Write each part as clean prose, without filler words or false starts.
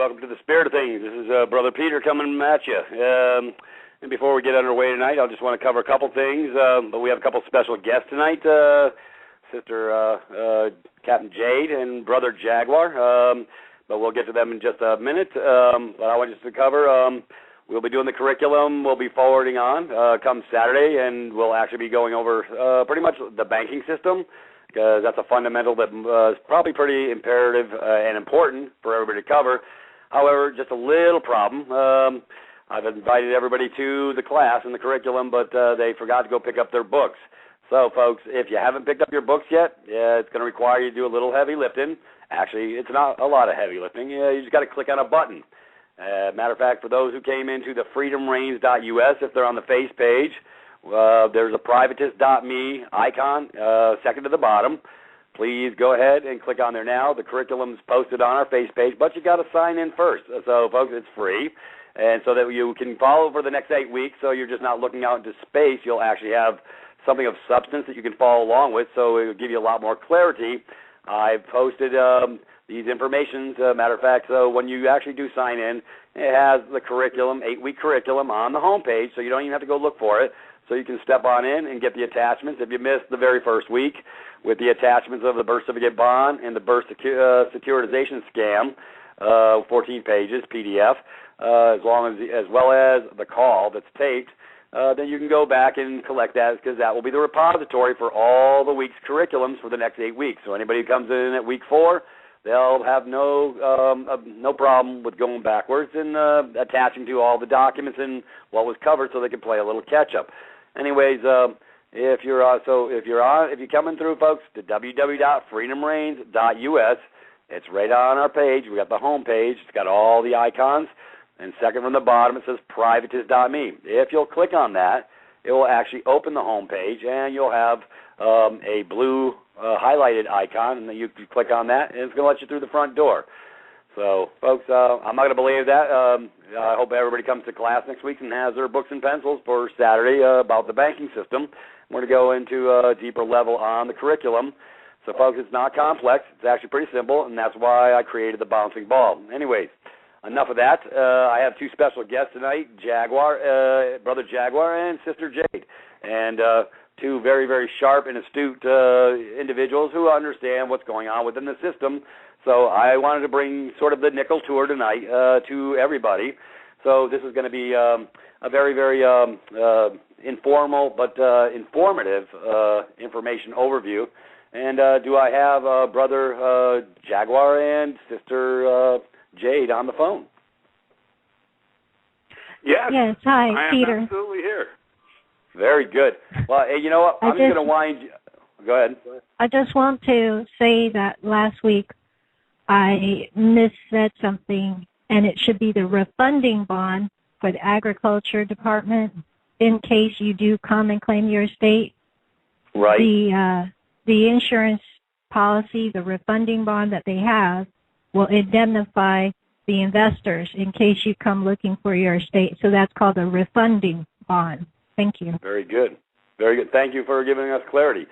welcome to the Spirit of Things. This is Brother Peter coming at you. And before we get underway tonight, I just want to cover a couple things, but we have a couple special guests tonight, Sister Captain Jade and Brother Jaguar, but we'll get to them in just a minute. But I want just to cover, we'll be doing the curriculum we'll be forwarding on come Saturday, and we'll actually be going over pretty much the banking system, because that's a fundamental that is probably pretty imperative and important for everybody to cover. However, just a little problem. I've invited everybody to the class and the curriculum, but they forgot to go pick up their books. So, folks, if you haven't picked up your books yet, it's going to require you to do a little heavy lifting. Actually, it's not a lot of heavy lifting. You just got to click on a button. Matter of fact, for those who came into the freedomreigns.us, if they're on the face page, there's a privatist.me icon, second to the bottom. Please go ahead and click on there now. The curriculum's posted on our face page, but you got to sign in first. So, folks, it's free. And so that you can follow for the next 8 weeks, so you're just not looking out into space. You'll actually have something of substance that you can follow along with, so it will give you a lot more clarity. I've posted these informations, matter of fact, so when you actually do sign in, it has the curriculum, 8-week curriculum on the home page, so you don't even have to go look for it. So you can step on in and get the attachments. If you missed the very first week with the attachments of the birth certificate bond and the birth securitization scam, 14 pages, PDF, as well as the call that's taped, then you can go back and collect that, because that will be the repository for all the week's curriculums for the next 8 weeks. So anybody who comes in at week 4, they'll have no problem with going backwards and attaching to all the documents and what was covered, so they can play a little catch up. Anyways, if you're coming through, folks, to www.freedomreigns.us, it's right on our page. We got the home page. It's got all the icons. And second from the bottom, it says privatist.me. If you'll click on that, it will actually open the home page, and you'll have a blue highlighted icon, and then you can click on that, and it's going to let you through the front door. So, folks, I'm not going to believe that. I hope everybody comes to class next week and has their books and pencils for Saturday about the banking system. We're going to go into a deeper level on the curriculum. So, folks, it's not complex. It's actually pretty simple, and that's why I created the bouncing ball. Anyways, enough of that. I have 2 special guests tonight, Brother Jaguar and Sister Jade, and 2 very, very sharp and astute individuals who understand what's going on within the system. So I wanted to bring sort of the nickel tour tonight to everybody. So this is going to be a very, very informal but informative information overview. And do I have Brother Jaguar and Sister Jade on the phone? Yes. Yes. Hi, I Peter. am absolutely here. Very good. Well, hey, you know what? I'm just going to wind you. Go ahead. I just want to say that last week I missaid something, and it should be the refunding bond for the Agriculture Department in case you do come and claim your estate. Right. The insurance policy, the refunding bond that they have, will indemnify the investors in case you come looking for your estate. So that's called a refunding bond. Thank you. Very good. Very good. Thank you for giving us clarity.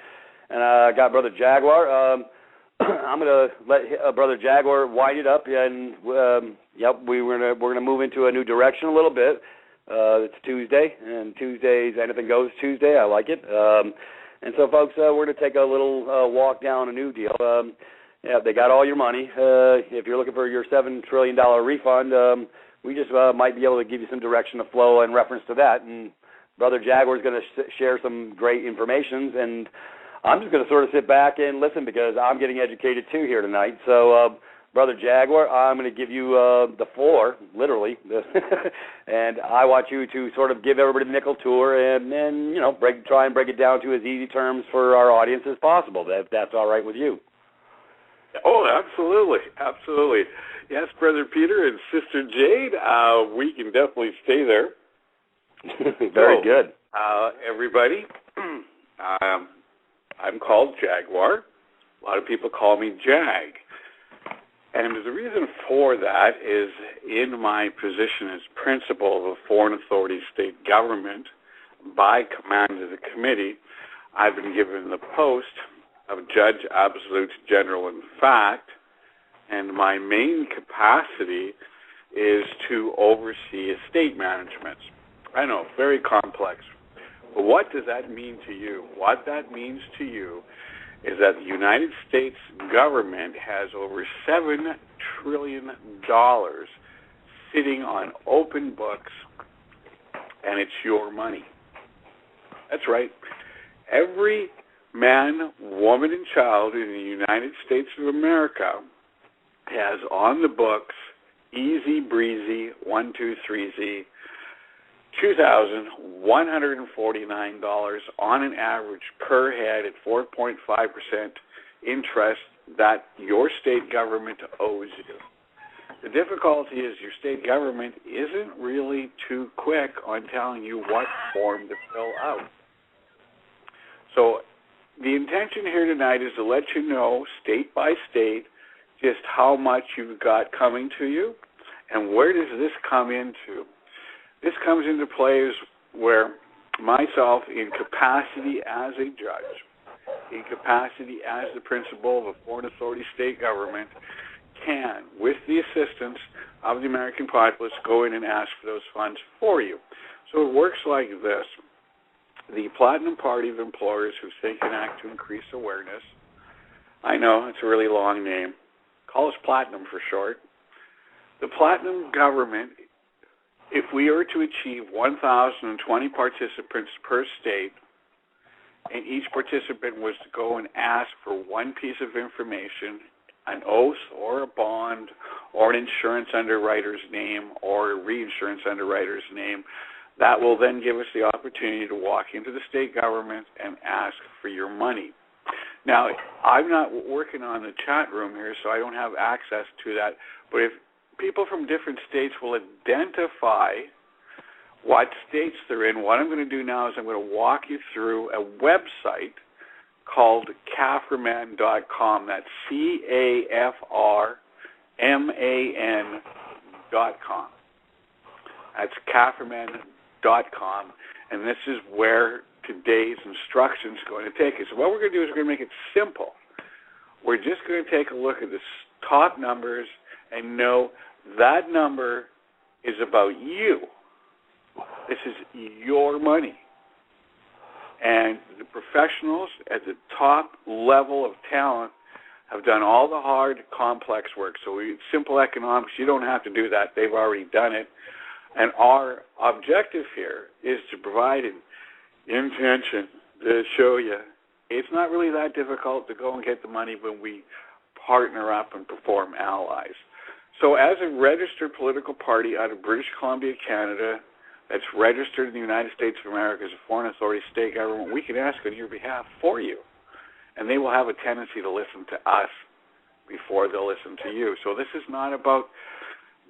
And I got Brother Jaguar. I'm going to let Brother Jaguar wind it up. And, we're going to move into a new direction a little bit. It's Tuesday, and Tuesdays, anything goes Tuesday. I like it. And so, folks, we're going to take a little walk down a new deal. They got all your money. If you're looking for your $7 trillion refund, we just might be able to give you some direction of flow in reference to that. And Brother Jaguar is going to share some great information, and I'm just going to sort of sit back and listen, because I'm getting educated too here tonight. So, Brother Jaguar, I'm going to give you the floor, literally, and I want you to sort of give everybody the nickel tour and try and break it down to as easy terms for our audience as possible, if that's all right with you. Oh, absolutely, absolutely. Yes, Brother Peter and Sister Jade, we can definitely stay there. Very good. Everybody, I'm called Jaguar. A lot of people call me Jag. And the reason for that is, in my position as principal of a foreign authority state government, by command of the committee, I've been given the post of Judge Absolute General in fact, and my main capacity is to oversee estate management. I know, very complex. But what does that mean to you? What that means to you is that the United States government has over $7 trillion sitting on open books, and it's your money. That's right. Every man, woman, and child in the United States of America has on the books, easy breezy, 1, 2, 3Z, $2,149 on an average per head at 4.5% interest that your state government owes you. The difficulty is your state government isn't really too quick on telling you what form to fill out. So the intention here tonight is to let you know, state by state, just how much you've got coming to you and where does this come into. This comes into play where myself, in capacity as a judge, in capacity as the principal of a foreign authority state government, can, with the assistance of the American populace, go in and ask for those funds for you. So it works like this. The Platinum Party of Employers Who Think and Act to Increase Awareness, I know, it's a really long name. Call us Platinum for short. The Platinum government, if we were to achieve 1,020 participants per state, and each participant was to go and ask for one piece of information, an oath or a bond or an insurance underwriter's name or a reinsurance underwriter's name, that will then give us the opportunity to walk into the state government and ask for your money. Now, I'm not working on the chat room here, so I don't have access to that, but if people from different states will identify what states they're in, what I'm going to do now is I'm going to walk you through a website called CAFRman.com. That's CAFRMAN.com. That's CAFRman.com, and this is where today's instruction is going to take us. So what we're going to do is we're going to make it simple. We're just going to take a look at the top numbers and know that number is about you. This is your money. And the professionals at the top level of talent have done all the hard, complex work. So simple economics, you don't have to do that. They've already done it. And our objective here is to provide an intention to show you it's not really that difficult to go and get the money when we partner up and perform allies. So as a registered political party out of British Columbia, Canada, that's registered in the United States of America as a foreign authority state government, we can ask on your behalf for you. And they will have a tendency to listen to us before they'll listen to you. So this is not about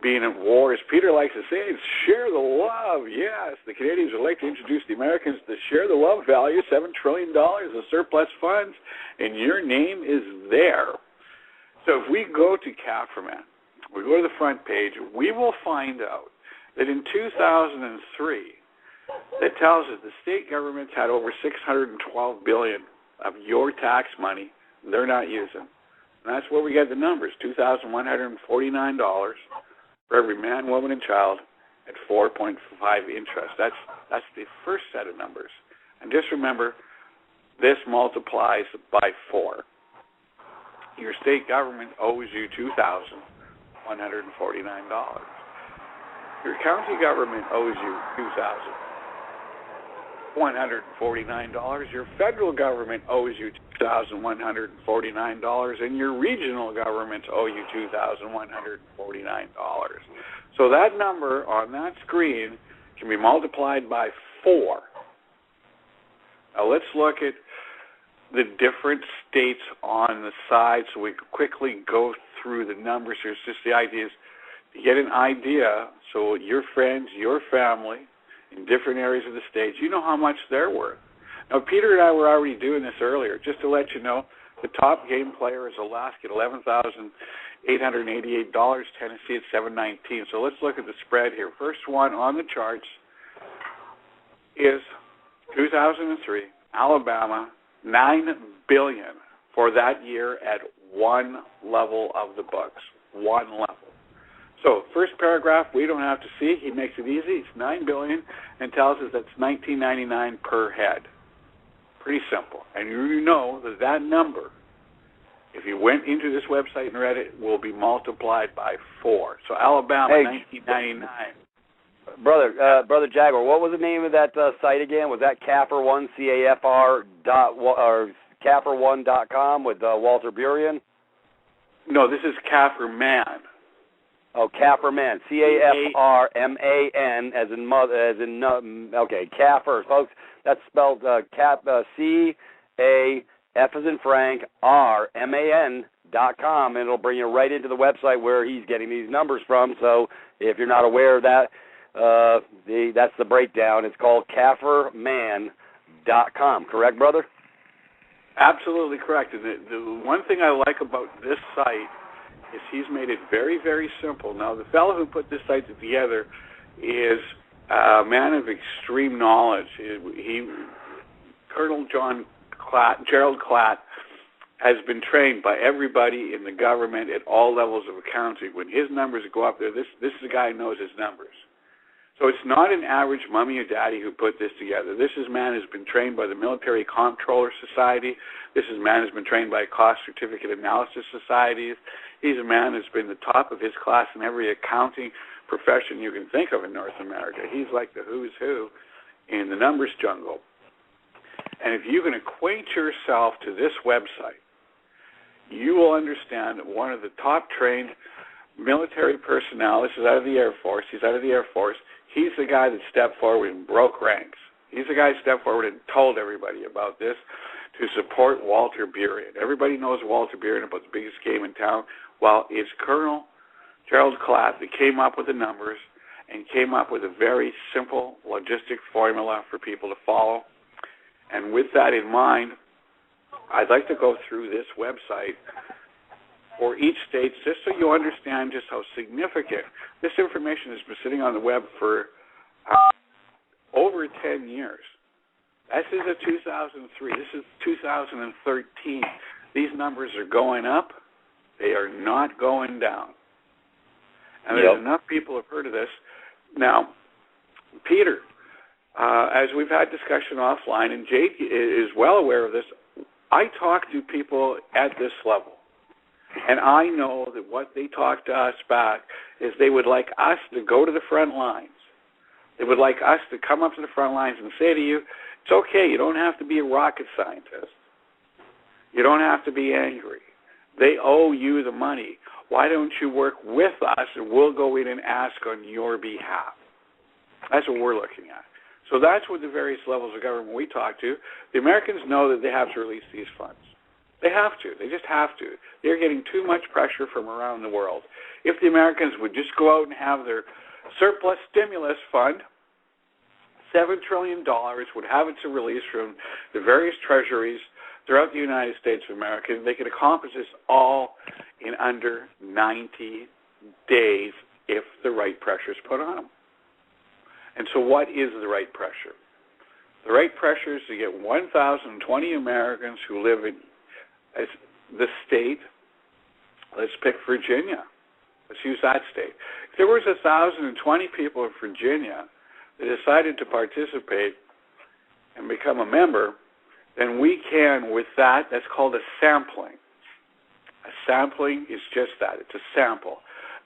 being at war. As Peter likes to say, it's share the love. Yes, the Canadians would like to introduce the Americans to share the love value, $7 trillion of surplus funds, and your name is there. So if we go to CAFRman, we go to the front page, we will find out that in 2003, it tells us the state governments had over $612 billion of your tax money they're not using. And that's where we get the numbers, $2,149 for every man, woman, and child at 4.5 interest. That's the first set of numbers. And just remember, this multiplies by 4. Your state government owes you $2,149. Your county government owes you $2,149. Your federal government owes you $2,149, and your regional governments owe you $2,149. So that number on that screen can be multiplied by 4. Now let's look at the different states on the side so we can quickly go through the numbers here. It's just the idea is to get an idea so your friends, your family, in different areas of the states, you know how much they're worth. Now, Peter and I were already doing this earlier. Just to let you know, the top game player is Alaska at $11,888, Tennessee at $719. So let's look at the spread here. First one on the charts is 2003, Alabama, $9 billion for that year at one level of the books, one level. So, first paragraph, we don't have to see. He makes it easy. It's $9 billion and tells us that's $19.99 per head. Pretty simple. And you know that that number, if you went into this website and read it, will be multiplied by 4. So Alabama, $19.99. Brother Jaguar, what was the name of that site again? Was that CAFR1, CAFR or CAFR1.com with Walter Burien? No, this is CAFR Man. Oh, CAFR Man, CAFRMAN, as in okay, CAFR, folks. That's spelled C-A-F as in Frank, RMAN.com, and it'll bring you right into the website where he's getting these numbers from. So if you're not aware of that, that's the breakdown. It's called CAFRMAN.com. Correct, brother? Absolutely correct. And the one thing I like about this site is he's made it very, very simple. Now, the fellow who put this site together is a man of extreme knowledge. Colonel Gerald Klatt has been trained by everybody in the government at all levels of accounting. When his numbers go up there, this is a guy who knows his numbers. So it's not an average mommy or daddy who put this together. This is a man who's been trained by the Military Comptroller Society. This is a man who's been trained by cost certificate analysis societies. He's a man who's been the top of his class in every accounting profession you can think of in North America. He's like the who's who in the numbers jungle. And if you can acquaint yourself to this website, you will understand that one of the top trained military personnel, this is out of the Air Force, he's out of the Air Force, he's the guy that stepped forward and broke ranks. He's the guy who stepped forward and told everybody about this to support Walter Burien. Everybody knows Walter Burien about the biggest game in town. Well, it's Colonel Gerald Klatt that came up with the numbers and came up with a very simple logistic formula for people to follow. And with that in mind, I'd like to go through this website for each state just so you understand just how significant this information has been sitting on the web for over 10 years. This is a 2003. This is 2013. These numbers are going up. They are not going down. And there's enough people who have heard of this. Now, Peter, as we've had discussion offline, and Jade is well aware of this, I talk to people at this level. And I know that what they talk to us back is they would like us to go to the front lines. They would like us to come up to the front lines and say to you, it's okay, you don't have to be a rocket scientist. You don't have to be angry. They owe you the money. Why don't you work with us and we'll go in and ask on your behalf? That's what we're looking at. So that's what the various levels of government we talk to. The Americans know that they have to release these funds. They have to. They just have to. They're getting too much pressure from around the world. If the Americans would just go out and have their surplus stimulus fund, $7 trillion would have it to release from the various treasuries throughout the United States of America. They could accomplish this all in under 90 days if the right pressure is put on them. And so what is the right pressure? The right pressure is to get 1,020 Americans who live in the state. Let's pick Virginia. Let's use that state. If there was 1,020 people in Virginia that decided to participate and become a member, then we can, with that, that's called a sampling. A sampling is just that. It's a sample.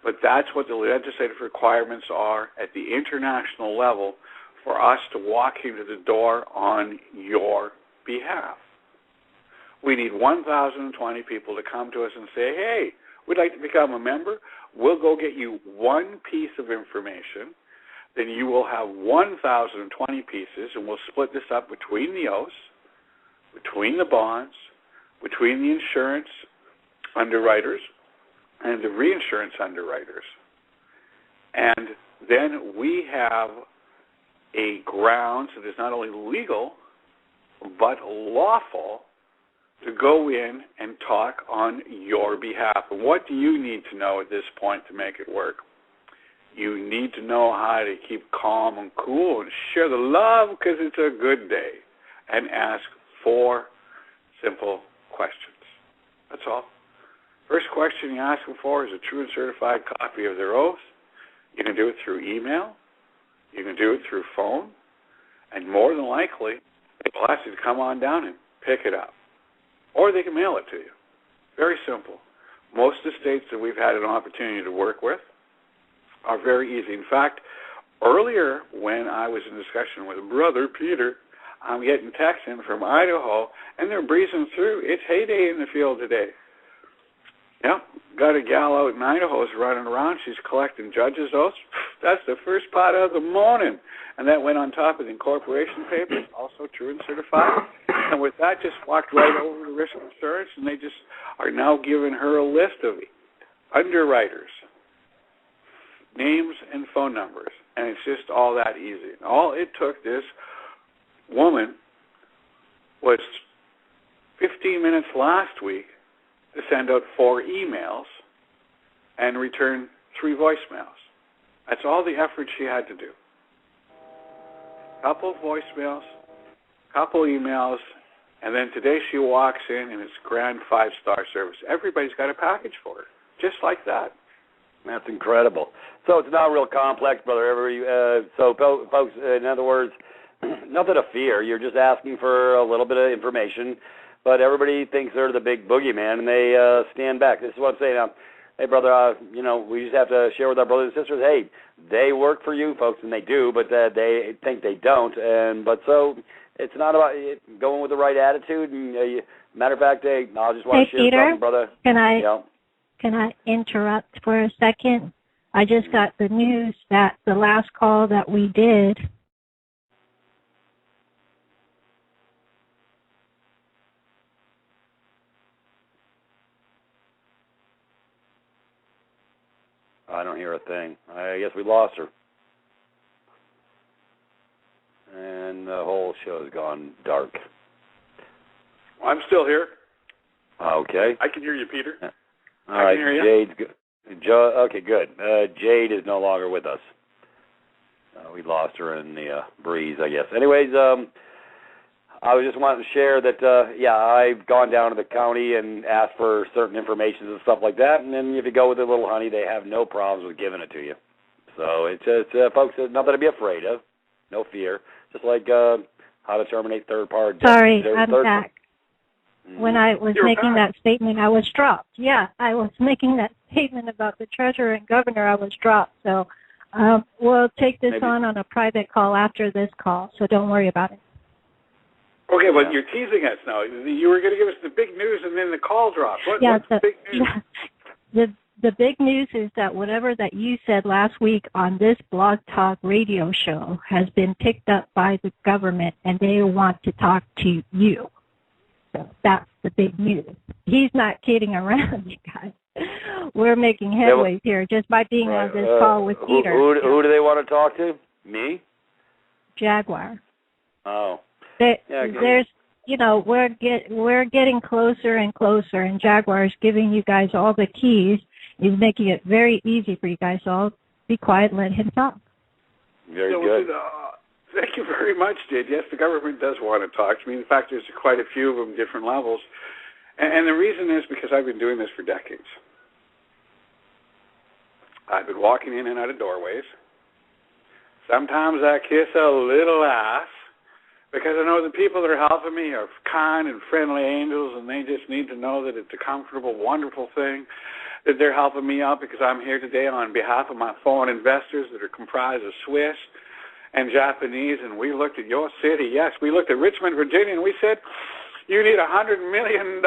But that's what the legislative requirements are at the international level for us to walk into the door on your behalf. We need 1,020 people to come to us and say, hey, we'd like to become a member. We'll go get you one piece of information. Then you will have 1,020 pieces, and we'll split this up between the oaths, between the bonds, between the insurance underwriters, and the reinsurance underwriters. And then we have a grounds that is not only legal, but lawful to go in and talk on your behalf. And what do you need to know at this point to make it work? You need to know how to keep calm and cool and share the love because it's a good day, and ask 4 simple questions. That's all. First question you ask them for is a true and certified copy of their oath. You can do it through email. You can do it through phone. And more than likely, they'll ask you to come on down and pick it up. Or they can mail it to you. Very simple. Most of the states that we've had an opportunity to work with are very easy. In fact, earlier when I was in discussion with Brother Peter, I'm getting texts in from Idaho, and they're breezing through. It's heyday in the field today. Yep, got a gal out in Idaho who's running around. She's collecting judges' oaths. That's the first part of the morning. And that went on top of the incorporation papers, also true and certified. And with that, just walked right over to risk insurance, and they just are now giving her a list of underwriters, names and phone numbers. And it's just all that easy. And all it took this woman was 15 minutes last week to send out 4 emails and return 3 voicemails. That's all the effort she had to do. Couple of voicemails, couple emails, and then today she walks in and it's grand 5-star service. Everybody's got a package for her, just like that. That's incredible. So it's not real complex, brother. So, folks, in other words, nothing to fear. You're just asking for a little bit of information. But everybody thinks they're the big boogeyman, and they stand back. This is what I'm saying now. Hey, brother, we just have to share with our brothers and sisters, hey, they work for you, folks, and they do, but they think they don't. But so it's not about going with the right attitude. And matter of fact, I just want to share Peter, something, brother. Can I interrupt for a second? I just got the news that the last call that we did, I don't hear a thing. I guess we lost her. And the whole show's gone dark. I'm still here. Okay. I can hear you, Peter. All right. I can hear you. Jade's good. Okay, good. Jade is no longer with us. We lost her in the breeze, I guess. Anyways, I was just wanting to share that, I've gone down to the county and asked for certain information and stuff like that, and then if you go with the little honey, they have no problems with giving it to you. So it's folks, there's nothing to be afraid of, no fear. Just like how to terminate third-party. Sorry, I'm back. Mm-hmm. When I was making that statement, I was dropped. Yeah, I was making that statement about the treasurer and governor, I was dropped. So we'll take this on a private call after this call, so don't worry about it. Okay, but you're teasing us now. You were going to give us the big news, and then the call dropped. What's the big news? Yeah, the big news is that whatever that you said last week on this Blog Talk radio show has been picked up by the government, and they want to talk to you. So that's the big news. He's not kidding around, you guys. We're making headways here just by being on this call with Peter. Who do they want to talk to? Me? Jaguar. Oh. There's, we're getting closer and closer, and Jaguar's giving you guys all the keys. He's making it very easy for you guys. So I'll be quiet and let him talk. Very good. Thank you very much, Jade. Yes, the government does want to talk to me. In fact, there's quite a few of them, different levels. And the reason is because I've been doing this for decades. I've been walking in and out of doorways. Sometimes I kiss a little ass, because I know the people that are helping me are kind and friendly angels, and they just need to know that it's a comfortable, wonderful thing that they're helping me out, because I'm here today on behalf of my foreign investors that are comprised of Swiss and Japanese, and we looked at your city. Yes, we looked at Richmond, Virginia, and we said, you need $100 million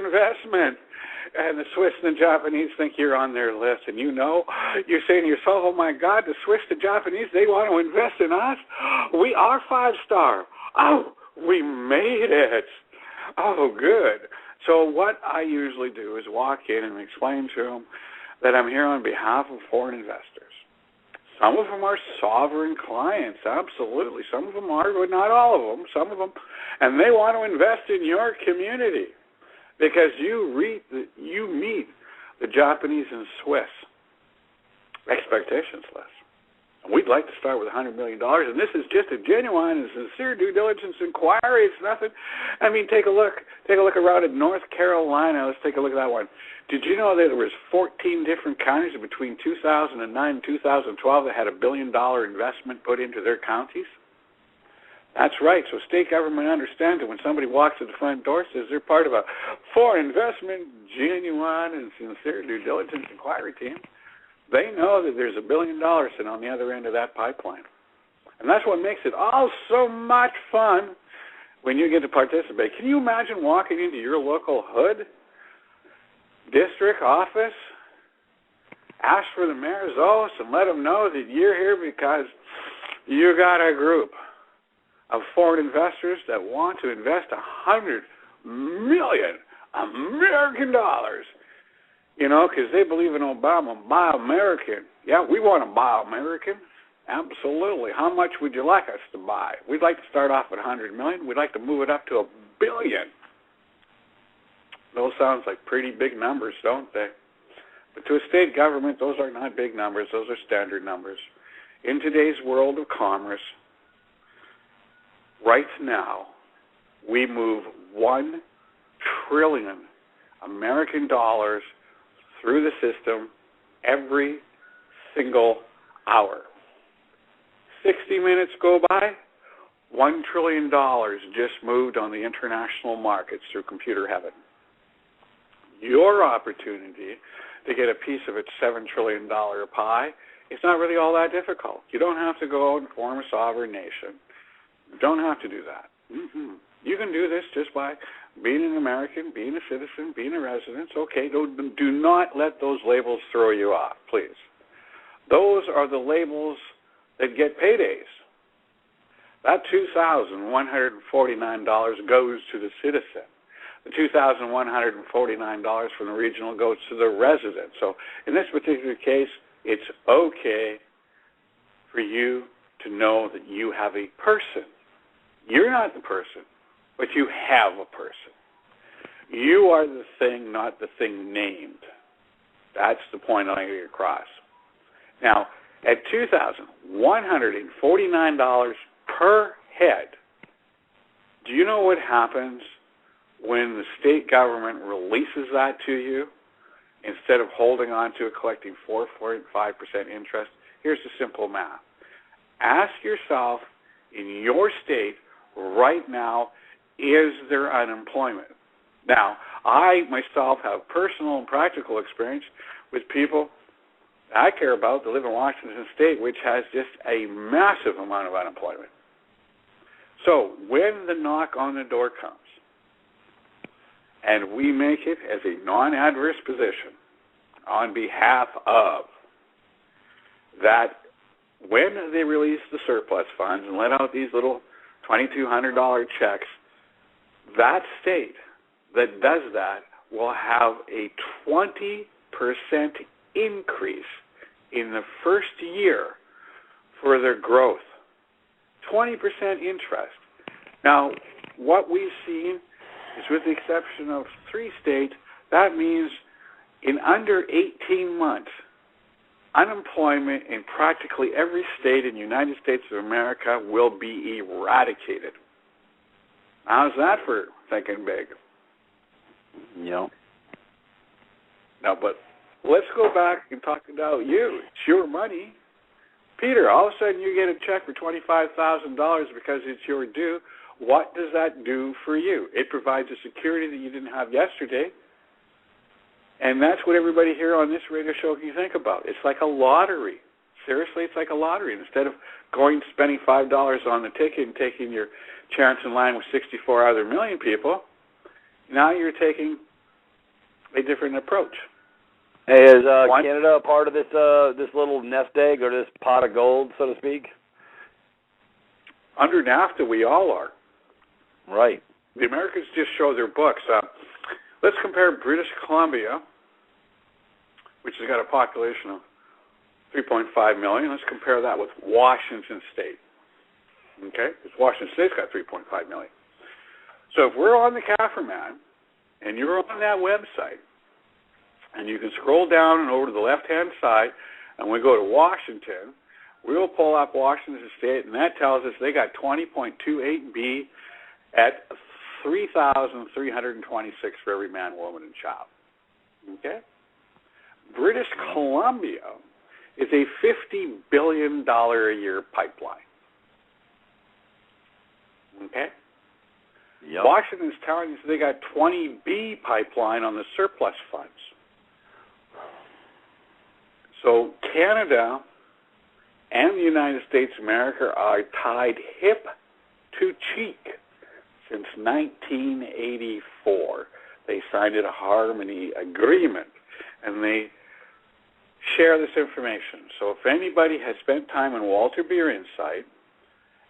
investment. And the Swiss and the Japanese think you're on their list. And you're saying to yourself, oh, my God, the Swiss, the Japanese, they want to invest in us? We are 5-star. Oh, we made it. Oh, good. So what I usually do is walk in and explain to them that I'm here on behalf of foreign investors. Some of them are sovereign clients, absolutely. Some of them are, but not all of them, some of them. And they want to invest in your community because you meet the Japanese and Swiss expectations list. And we'd like to start with $100 million, and this is just a genuine and sincere due diligence inquiry. It's nothing. I mean, take a look around at North Carolina. Let's take a look at that one. Did you know that there was 14 different counties between 2009 and 2012 that had $1 billion investment put into their counties? That's right. So state government understands that when somebody walks to the front door, says they're part of a foreign investment, genuine and sincere due diligence inquiry team, they know that there's $1 billion sitting on the other end of that pipeline. And that's what makes it all so much fun when you get to participate. Can you imagine walking into your local hood, district office, ask for the mayor's oath, and let them know that you're here because you got a group of foreign investors that want to invest $100 million American dollars, you know, because they believe in Obama, buy American. Yeah, we want to buy American. Absolutely. How much would you like us to buy? We'd like to start off at $100 million. We'd like to move it up to $1 billion. Those sounds like pretty big numbers, don't they? But to a state government, those are not big numbers. Those are standard numbers. In today's world of commerce, right now, we move $1 trillion American dollars through the system every single hour. 60 minutes go by, $1 trillion just moved on the international markets through computer heaven. Your opportunity to get a piece of its $7 trillion pie, it's not really all that difficult. You don't have to go and form a sovereign nation. You don't have to do that. You can do this just by being an American, being a citizen, being a resident. Okay, do not let those labels throw you off, please. Those are the labels that get paydays. That $2,149 goes to the citizen. The $2,149 from the regional goes to the resident. So in this particular case, it's okay for you to know that you have a person. You're not the person, but you have a person. You are the thing, not the thing named. That's the point I'm going to get across. Now, at $2,149 per head, do you know what happens when the state government releases that to you instead of holding on to it, collecting 4.5% interest? Here's the simple math. Ask yourself, in your state right now, is there unemployment? Now, I myself have personal and practical experience with people I care about that live in Washington State, which has just a massive amount of unemployment. So when the knock on the door comes, and we make it as a non-adverse position on behalf of that, when they release the surplus funds and let out these little $2,200 checks, that state that does that will have a 20% increase in the first year for their growth. 20% interest. Now, what we've seen is, with the exception of 3 states, that means in under 18 months, unemployment in practically every state in the United States of America will be eradicated. How's that for thinking big? Yeah. Now, but let's go back and talk about you. It's your money. Peter, all of a sudden you get a check for $25,000 because it's your due. What does that do for you? It provides a security that you didn't have yesterday. And that's what everybody here on this radio show can think about. It's like a lottery. Seriously, it's like a lottery. Instead of spending $5 on the ticket and taking your chance in line with 64 other million people, now you're taking a different approach. Hey, is Canada a part of this little nest egg or this pot of gold, so to speak? Under NAFTA, we all are. Right. The Americans just show their books. Let's compare British Columbia, which has got a population of 3.5 million. Let's compare that with Washington State. Okay? Because Washington State's got 3.5 million. So if we're on the CAFR, man, and you're on that website, and you can scroll down and over to the left-hand side, and we go to Washington, We'll pull up Washington State, and that tells us they got 20.28B at 3,326 for every man, woman, and child. Okay? British Columbia is a $50 billion a year pipeline. Okay? Yep. Washington's telling us they got 20B pipeline on the surplus funds. So Canada and the United States of America are tied hip to cheek since 1984. They signed a harmony agreement, and they share this information. So if anybody has spent time in Walter Beer Insight,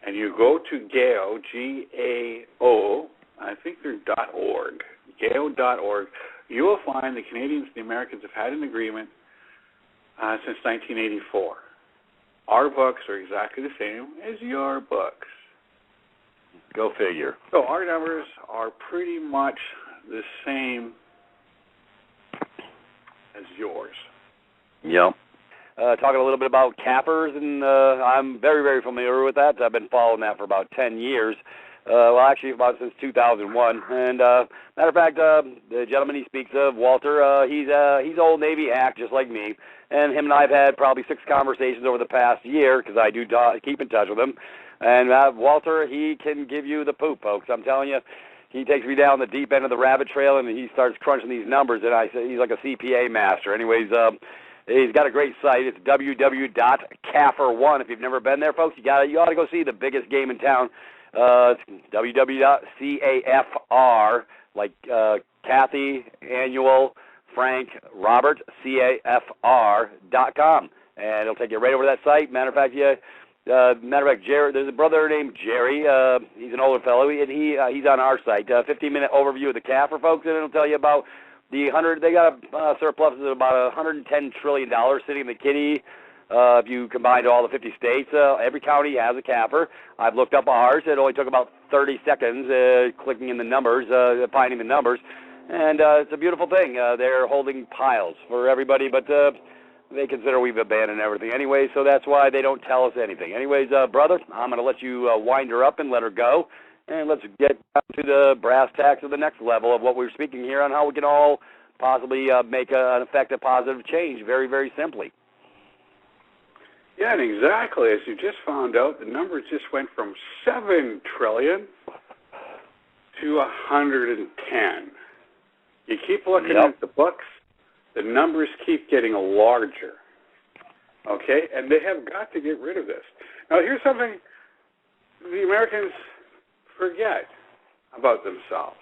and you go to GAO, G-A-O, I think they're .org, GAO.org, you will find the Canadians and the Americans have had an agreement since 1984. Our books are exactly the same as your books. Go figure. So our numbers are pretty much the same as yours. Yep. Talking a little bit about CAFRs, and I'm very, very familiar with that. I've been following that for about 10 years. Well, actually, about since 2001. And matter of fact, the gentleman he speaks of, Walter, he's old Navy act, just like me. And him and I have had probably 6 conversations over the past year, because I do keep in touch with him. And Walter, he can give you the poop, folks. I'm telling you, he takes me down the deep end of the rabbit trail, and he starts crunching these numbers. And I say he's like a CPA master. Anyways, he's got a great site. It's www.CAFR1. If you've never been there, folks, you ought to go see the biggest game in town. It's www.CAFR, like Kathy, Annual, Frank, Robert, CAFR.com. And it'll take you right over to that site. Matter of fact, Jerry, there's a brother named Jerry. He's an older fellow, and he's on our site. 15-minute overview of the CAFR, folks, and it'll tell you about they got a surplus of about $110 trillion sitting in the kitty. If you combine all the 50 states, every county has a CAFR. I've looked up ours. It only took about 30 seconds clicking in the numbers, finding the numbers. And it's a beautiful thing. They're holding piles for everybody, but they consider we've abandoned everything anyway, so that's why they don't tell us anything. Anyways, brother, I'm going to let you wind her up and let her go. And let's get down to the brass tacks of the next level of what we're speaking here on how we can all possibly make an effective positive change very, very simply. Yeah, and exactly. As you just found out, the numbers just went from 7 trillion to 110. You keep looking at the books, the numbers keep getting larger. Okay? And they have got to get rid of this. Now, here's something the Americans forget about themselves.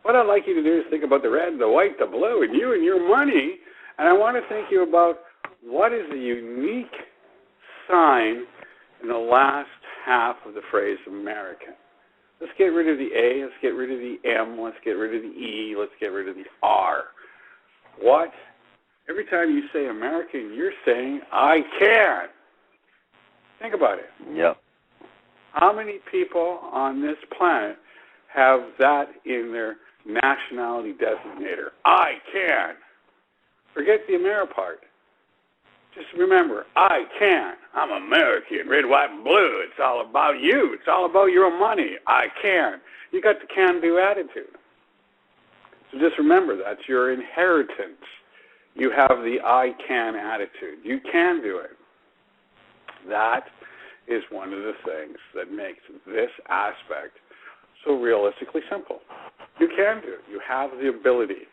What I'd like you to do is think about the red, the white, the blue, and you and your money. And I want to think you about what is the unique sign in the last half of the phrase American. Let's get rid of the A, let's get rid of the M, let's get rid of the E, let's get rid of the R. What? Every time you say American, you're saying, I can. Think about it. Yep. How many people on this planet have that in their nationality designator? I can. Forget the Ameri part. Just remember, I can. I'm American, red, white, and blue. It's all about you. It's all about your money. I can. You got the can-do attitude. So just remember, that's your inheritance. You have the I can attitude. You can do it. That is one of the things that makes this aspect so realistically simple. You can do it. You have the ability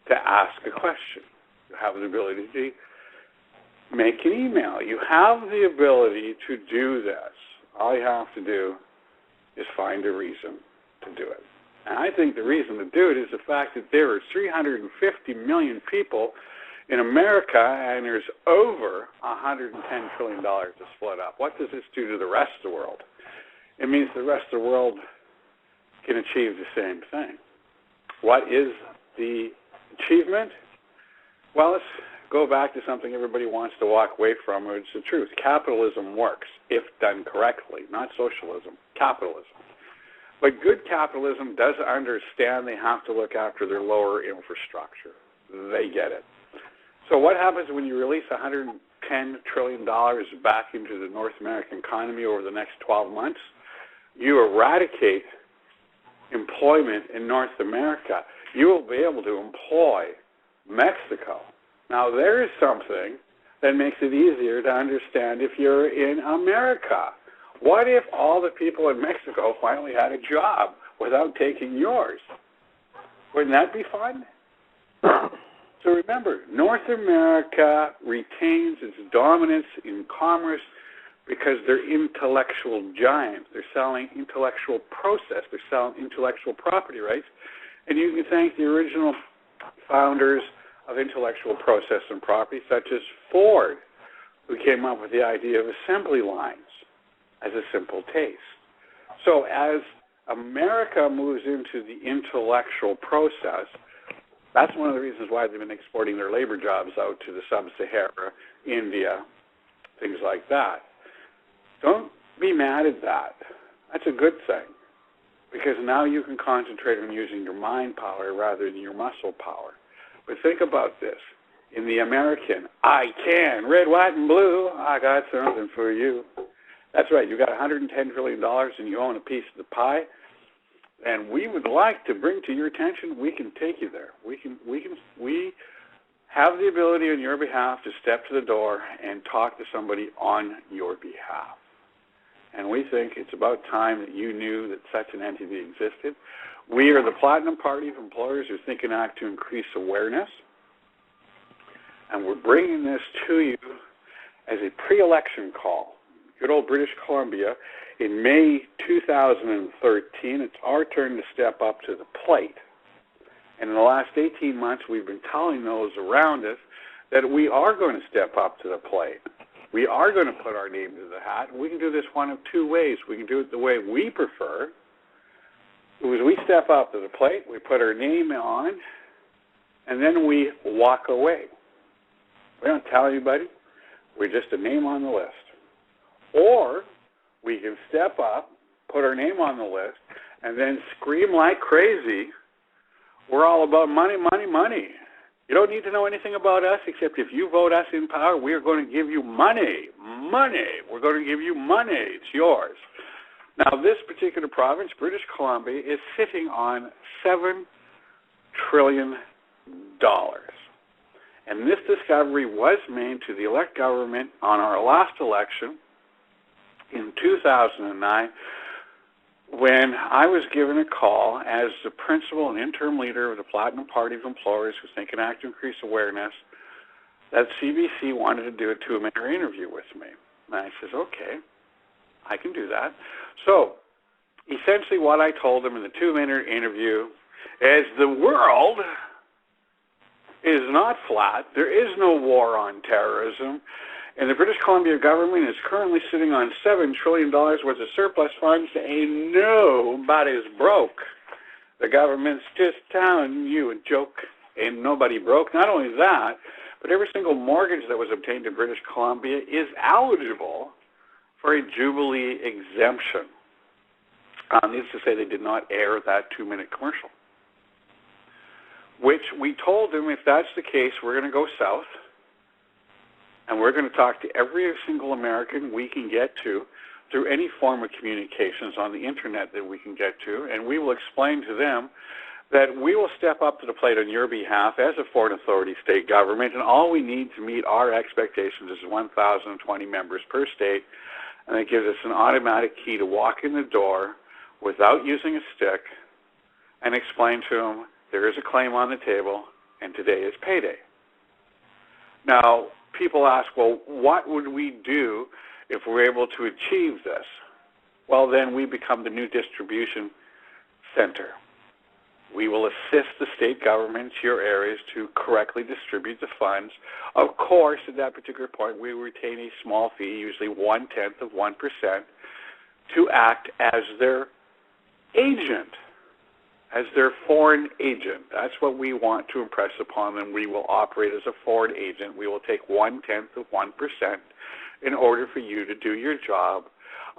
to ask a question. You have the ability to make an email. You have the ability to do this. All you have to do is find a reason to do it. And I think the reason to do it is the fact that there are 350 million people in America, and there's over $110 trillion to split up. What does this do to the rest of the world? It means the rest of the world can achieve the same thing. What is the achievement? Well, let's go back to something everybody wants to walk away from, which is the truth. Capitalism works if done correctly, not socialism, capitalism. But good capitalism does understand they have to look after their lower infrastructure. They get it. So what happens when you release $110 $10 trillion back into the North American economy over the next 12 months, you eradicate employment in North America, you will be able to employ Mexico. Now, there is something that makes it easier to understand if you're in America. What if all the people in Mexico finally had a job without taking yours? Wouldn't that be fun? So remember, North America retains its dominance in commerce because they're intellectual giants. They're selling intellectual process. They're selling intellectual property rights. And you can thank the original founders of intellectual process and property, such as Ford, who came up with the idea of assembly lines as a simple taste. So as America moves into the intellectual process, that's one of the reasons why they've been exporting their labor jobs out to the sub-Sahara, India, things like that. Don't be mad at that. That's a good thing, because now you can concentrate on using your mind power rather than your muscle power. But think about this. In the American, I can, red, white, and blue, I got something for you. That's right. You got $110 trillion and you own a piece of the pie, and we would like to bring to your attention, we can take you there. We have the ability on your behalf to step to the door and talk to somebody on your behalf. And we think it's about time that you knew that such an entity existed. We are the Platinum Party of employers who think and act to increase awareness. And we're bringing this to you as a pre-election call. Good old British Columbia, in May 2013, it's our turn to step up to the plate. And in the last 18 months, we've been telling those around us that we are going to step up to the plate. We are going to put our name to the hat. We can do this one of two ways. We can do it the way we prefer. As we step up to the plate, we put our name on, and then we walk away. We don't tell anybody. We're just a name on the list. Or we can step up, put our name on the list, and then scream like crazy, we're all about money, money, money. You don't need to know anything about us except if you vote us in power, we are going to give you money. Money. We're going to give you money. It's yours. Now, this particular province, British Columbia, is sitting on $7 trillion. And this discovery was made to the elect government on our last election in 2009, when I was given a call as the principal and interim leader of the Platinum Party of Employers who think and act to increase awareness, that CBC wanted to do a 2-minute interview with me. And I says, okay, I can do that. So essentially what I told them in the 2-minute interview is the world is not flat. There is no war on terrorism. And the British Columbia government is currently sitting on $7 trillion worth of surplus funds. Ain't nobody's broke. The government's just telling you a joke. Ain't nobody broke. Not only that, but every single mortgage that was obtained in British Columbia is eligible for a Jubilee exemption. Needless to say, they did not air that 2-minute commercial, which we told them if that's the case, we're going to go south. And we're going to talk to every single American we can get to through any form of communications on the internet that we can get to, and we will explain to them that we will step up to the plate on your behalf as a foreign authority state government, and all we need to meet our expectations is 1,020 members per state, and it gives us an automatic key to walk in the door without using a stick and explain to them there is a claim on the table and today is payday. Now, people ask, well, what would we do if we're able to achieve this? Well, then we become the new distribution center. We will assist the state governments, your areas, to correctly distribute the funds. Of course, at that particular point, we retain a small fee, usually 0.1%, to act as their agent, as their foreign agent. That's what we want to impress upon them. We will operate as a foreign agent. We will take 0.1% in order for you to do your job,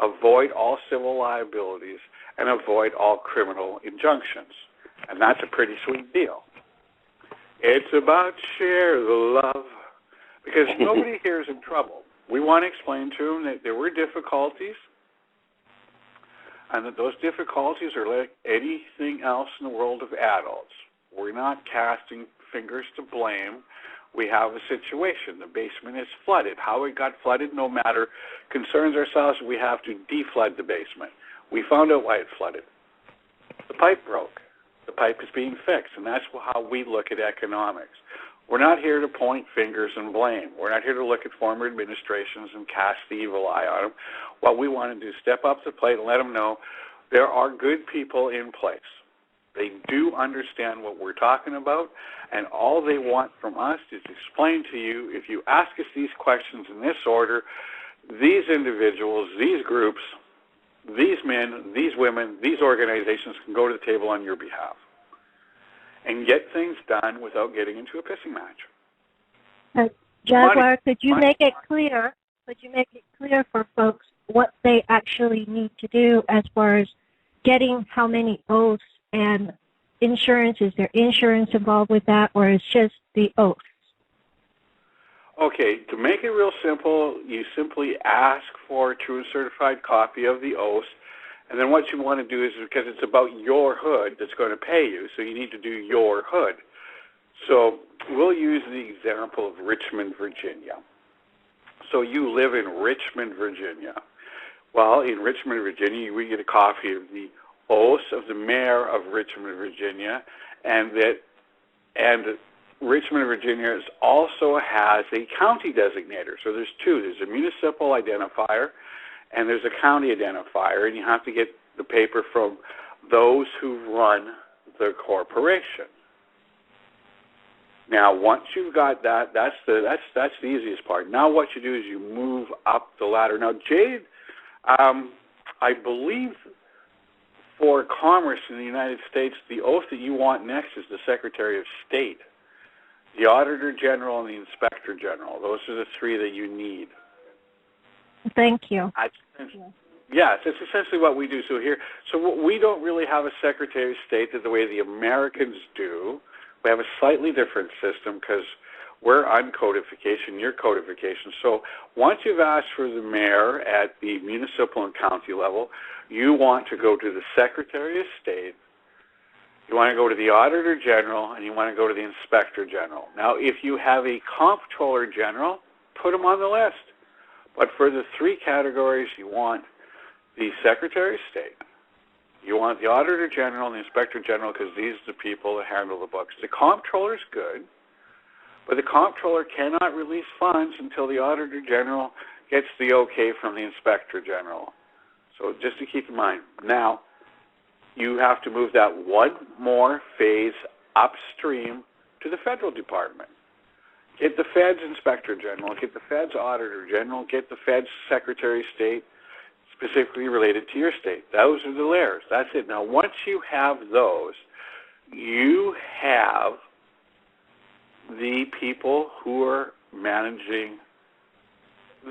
avoid all civil liabilities, and avoid all criminal injunctions. And that's a pretty sweet deal. It's about share the love, because nobody here is in trouble. We want to explain to them that there were difficulties, and that those difficulties are like anything else in the world of adults. We're not casting fingers to blame. We have a situation. The basement is flooded. How it got flooded, no matter, concerns ourselves. We have to deflood the basement. We found out why it flooded. The pipe broke. The pipe is being fixed, and that's how we look at economics. We're not here to point fingers and blame. We're not here to look at former administrations and cast the evil eye on them. What we want to do is step up to the plate and let them know there are good people in place. They do understand what we're talking about, and all they want from us is to explain to you, if you ask us these questions in this order, these individuals, these groups, these men, these women, these organizations can go to the table on your behalf and get things done without getting into a pissing match. Jaguar, could you make it clear? Could you make it clear for folks what they actually need to do as far as getting how many oaths and insurance? Is there insurance involved with that, or is just the oaths? Okay, to make it real simple, you simply ask for a true and certified copy of the oath, and then what you want to do is, because it's about your hood that's going to pay you, so you need to do your hood. So we'll use the example of Richmond, Virginia. So you live in Richmond, Virginia. Well, in Richmond, Virginia, we get a copy of the oath of the mayor of Richmond, Virginia, and Richmond, Virginia also has a county designator. So there's two. There's a municipal identifier and there's a county identifier, and you have to get the paper from those who run the corporation. Now, once you've got that, that's the easiest part. Now what you do is you move up the ladder. Now, Jade, I believe for commerce in the United States, the oath that you want next is the Secretary of State, the Auditor General, and the Inspector General. Those are the three that you need. Thank you. Yes, it's essentially what we do. So we don't really have a Secretary of State the way the Americans do. We have a slightly different system because we're uncodification, you're codification. So once you've asked for the mayor at the municipal and county level, you want to go to the Secretary of State, you want to go to the Auditor General, and you want to go to the Inspector General. Now, if you have a Comptroller General, put them on the list. But for the three categories, you want the Secretary of State, you want the Auditor General and the Inspector General, because these are the people that handle the books. The Comptroller is good, but the Comptroller cannot release funds until the Auditor General gets the okay from the Inspector General. So just to keep in mind. Now, you have to move that one more phase upstream to the federal department. Get the Fed's Inspector General, get the Fed's Auditor General, get the Fed's Secretary of State, specifically related to your state. Those are the layers. That's it. Now, once you have those, you have the people who are managing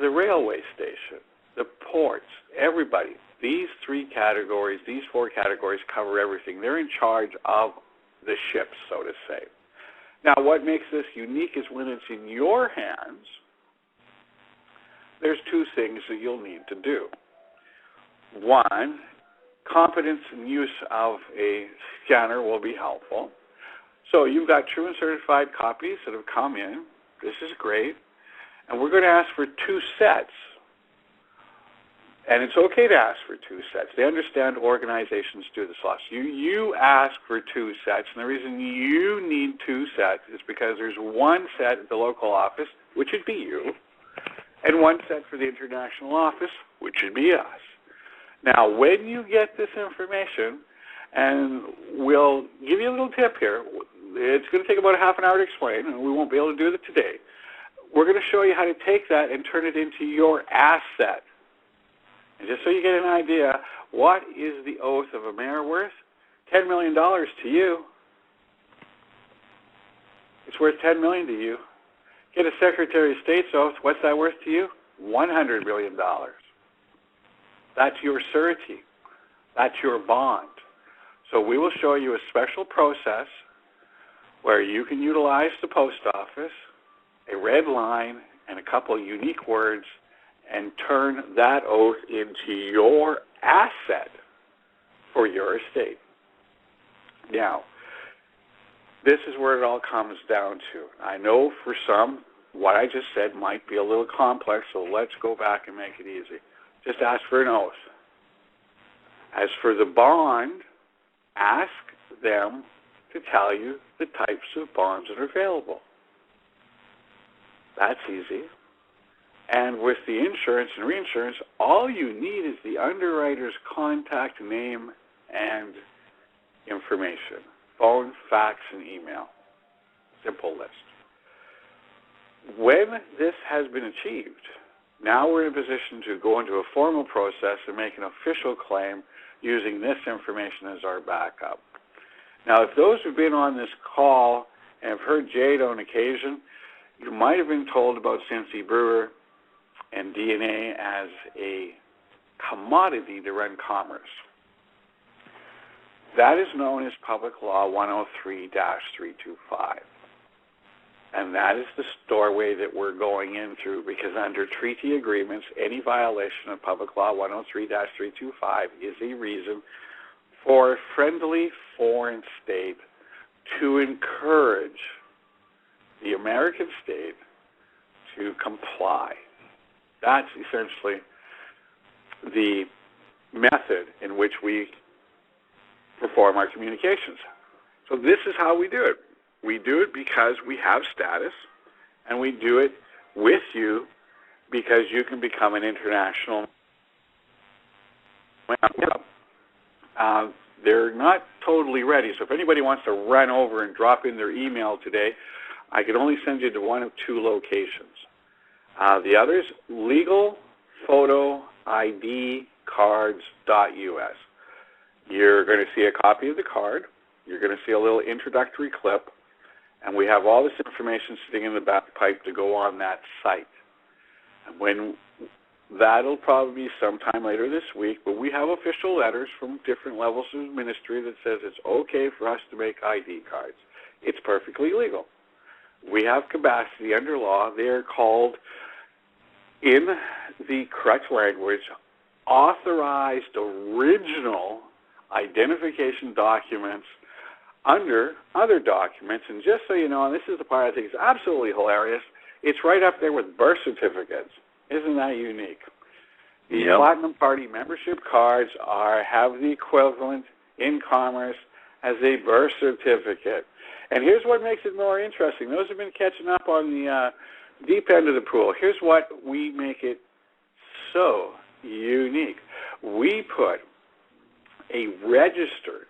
the railway station, the ports, everybody. These three categories, these four categories cover everything. They're in charge of the ships, so to say. Now, what makes this unique is when it's in your hands, there's two things that you'll need to do. One, competence and use of a scanner will be helpful. So you've got true and certified copies that have come in. This is great. And we're going to ask for two sets. And it's okay to ask for two sets. They understand organizations do this lots. You ask for two sets, and the reason you need two sets is because there's one set at the local office, which would be you, and one set for the international office, which would be us. Now, when you get this information, and we'll give you a little tip here, it's going to take about a half an hour to explain, and we won't be able to do it today. We're going to show you how to take that and turn it into your asset. And just so you get an idea, what is the oath of a mayor worth? $10 million to you. It's worth $10 million to you. Get a Secretary of State's oath. What's that worth to you? $100 million. That's your surety. That's your bond. So we will show you a special process where you can utilize the post office a red line and a couple of unique words and turn that oath into your asset for your estate. Now, this is where it all comes down to. I know for some, what I just said might be a little complex, so let's go back and make it easy. Just ask for an oath. As for the bond, ask them to tell you the types of bonds that are available. That's easy. And with the insurance and reinsurance, all you need is the underwriter's contact name and information. Phone, fax, and email. Simple list. When this has been achieved, now we're in a position to go into a formal process and make an official claim using this information as our backup. Now, if those who've been on this call and have heard Jade on occasion, you might have been told about Cincy Brewer and DNA as a commodity to run commerce. That is known as Public Law 103-325. And that is the doorway that we're going in through, because under treaty agreements, any violation of Public Law 103-325 is a reason for a friendly foreign state to encourage the American state to comply. That's essentially the method in which we perform our communications. So this is how we do it. We do it because we have status, and we do it with you because you can become an international. They're not totally ready, so if anybody wants to run over and drop in their email today, I can only send you to one of two locations. The other is legalphotoidcards.us. You're going to see a copy of the card. You're going to see a little introductory clip, and we have all this information sitting in the back pipe to go on that site. And when that'll probably be sometime later this week, but we have official letters from different levels of ministry that says it's okay for us to make ID cards. It's perfectly legal. We have capacity under law. They are called, in the correct language, authorized original identification documents under other documents. And just so you know, and this is the part I think is absolutely hilarious, it's right up there with birth certificates. Isn't that unique? The Platinum Party membership cards have the equivalent in commerce as a birth certificate. And here's what makes it more interesting. Those who have been catching up on the deep end of the pool, here's what we make it so unique. We put a registered,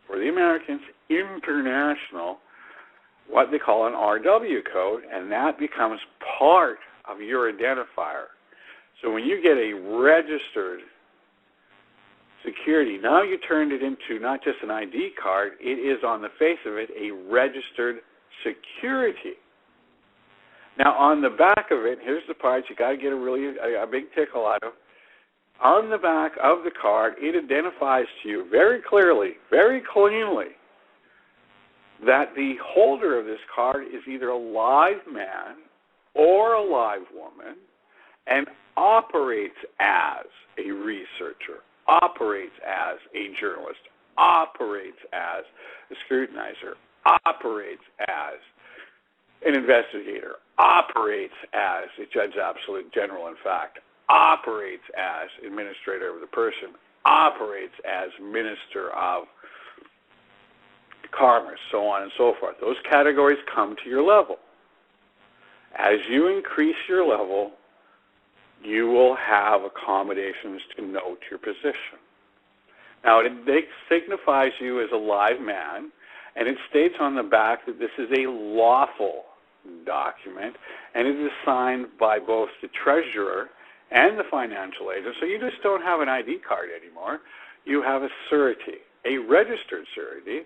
for the Americans, international, what they call an RW code, and that becomes part of your identifier. So when you get a registered security, now you turned it into not just an ID card, it is on the face of it a registered security. Now on the back of it, here's the part you got to get a big tickle out of. On the back of the card, it identifies to you very clearly, very cleanly, that the holder of this card is either a live man or a live woman and operates as a researcher, operates as a journalist, operates as a scrutinizer, operates as an investigator, operates as a judge absolute general in fact, operates as administrator of the person, operates as minister of commerce, so on and so forth. Those categories come to your level. As you increase your level, you will have accommodations to note your position. Now, it signifies you as a live man, and it states on the back that this is a lawful document, and it is signed by both the treasurer and the financial agent. So you just don't have an ID card anymore. You have a surety, a registered surety,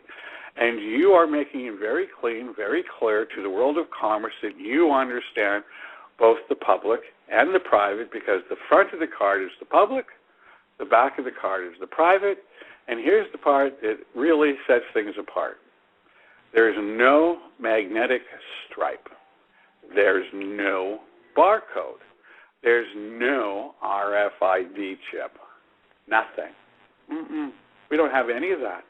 and you are making it very clean, very clear to the world of commerce that you understand both the public and the private, because the front of the card is the public, the back of the card is the private, and here's the part that really sets things apart. There is no magnetic stripe. There's no barcode. There's no RFID chip. Nothing. We don't have any of that.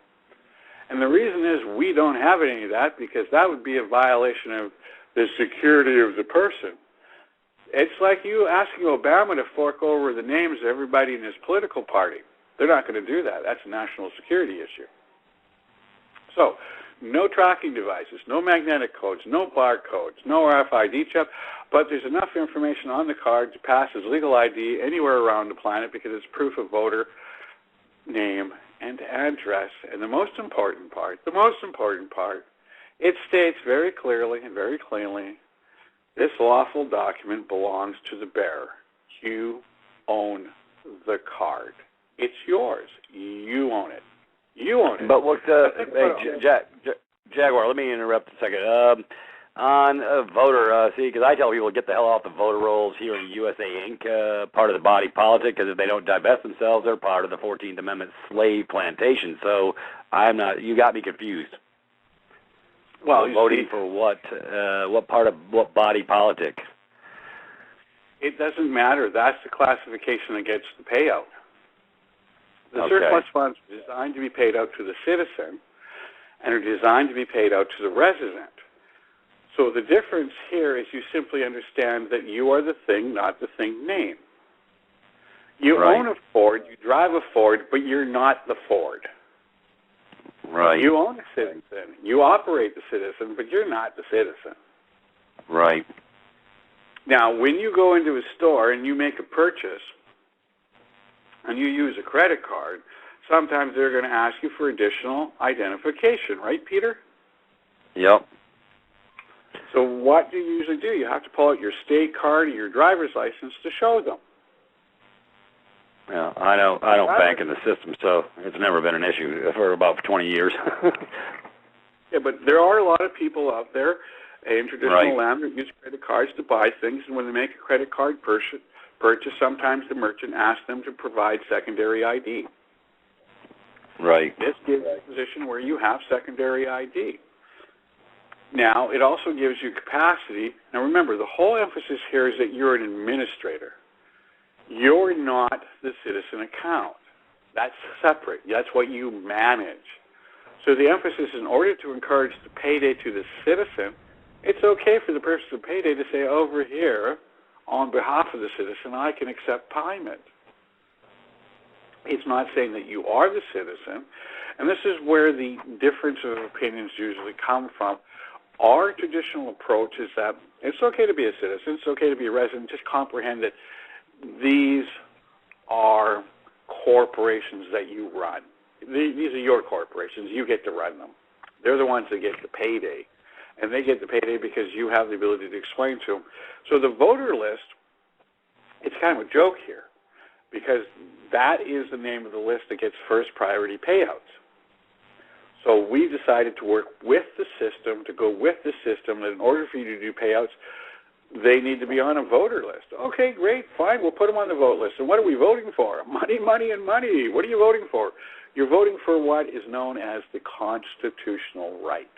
And the reason is we don't have any of that because that would be a violation of the security of the person. It's like you asking Obama to fork over the names of everybody in his political party. They're not going to do that. That's a national security issue. So, no tracking devices, no magnetic codes, no barcodes, no RFID chip, but there's enough information on the card to pass as legal ID anywhere around the planet because it's proof of voter name and address. And the most important part, it states very clearly and very cleanly, this lawful document belongs to the bearer. You own the card. It's yours. You own it. You own it. But what's Jaguar, let me interrupt a second. On a voter, because I tell people to get the hell off the voter rolls here in USA Inc., part of the body politic, because if they don't divest themselves, they're part of the 14th Amendment slave plantation. So you got me confused. Well, voting for what part of what body politic? It doesn't matter. That's the classification that gets the payout. The surplus funds are designed to be paid out to the citizen and are designed to be paid out to the resident. So the difference here is you simply understand that you are the thing, not the thing name. You own a Ford, you drive a Ford, but you're not the Ford. Right. You own a citizen. You operate the citizen, but you're not the citizen. Right. Now, when you go into a store and you make a purchase and you use a credit card, sometimes they're going to ask you for additional identification, right, Peter? Yep. So what do you usually do? You have to pull out your state card or your driver's license to show them. Yeah, I don't bank in the system, so it's never been an issue for about 20 years. Yeah, but there are a lot of people out there in traditional land that use credit cards to buy things, and when they make a credit card purchase, sometimes the merchant asks them to provide secondary ID. Right. This gives you a position where you have secondary ID. Now, it also gives you capacity. Now, remember, the whole emphasis here is that you're an administrator. You're not the citizen account. That's separate. That's what you manage. So the emphasis, in order to encourage the payday to the citizen, it's okay for the person of payday to say, over here, on behalf of the citizen, I can accept payment. It's not saying that you are the citizen, and this is where the difference of opinions usually come from. Our traditional approach is that it's okay to be a citizen, it's okay to be a resident, just comprehend that these are corporations that you run. These are your corporations. You get to run them. They're the ones that get the payday, and they get the payday because you have the ability to explain to them. So the voter list, it's kind of a joke here because that is the name of the list that gets first priority payouts. So we decided to work with the system, to go with the system, that in order for you to do payouts, they need to be on a voter list. Okay, great, fine, we'll put them on the vote list. And what are we voting for? Money, money, and money. What are you voting for? You're voting for what is known as the constitutional right.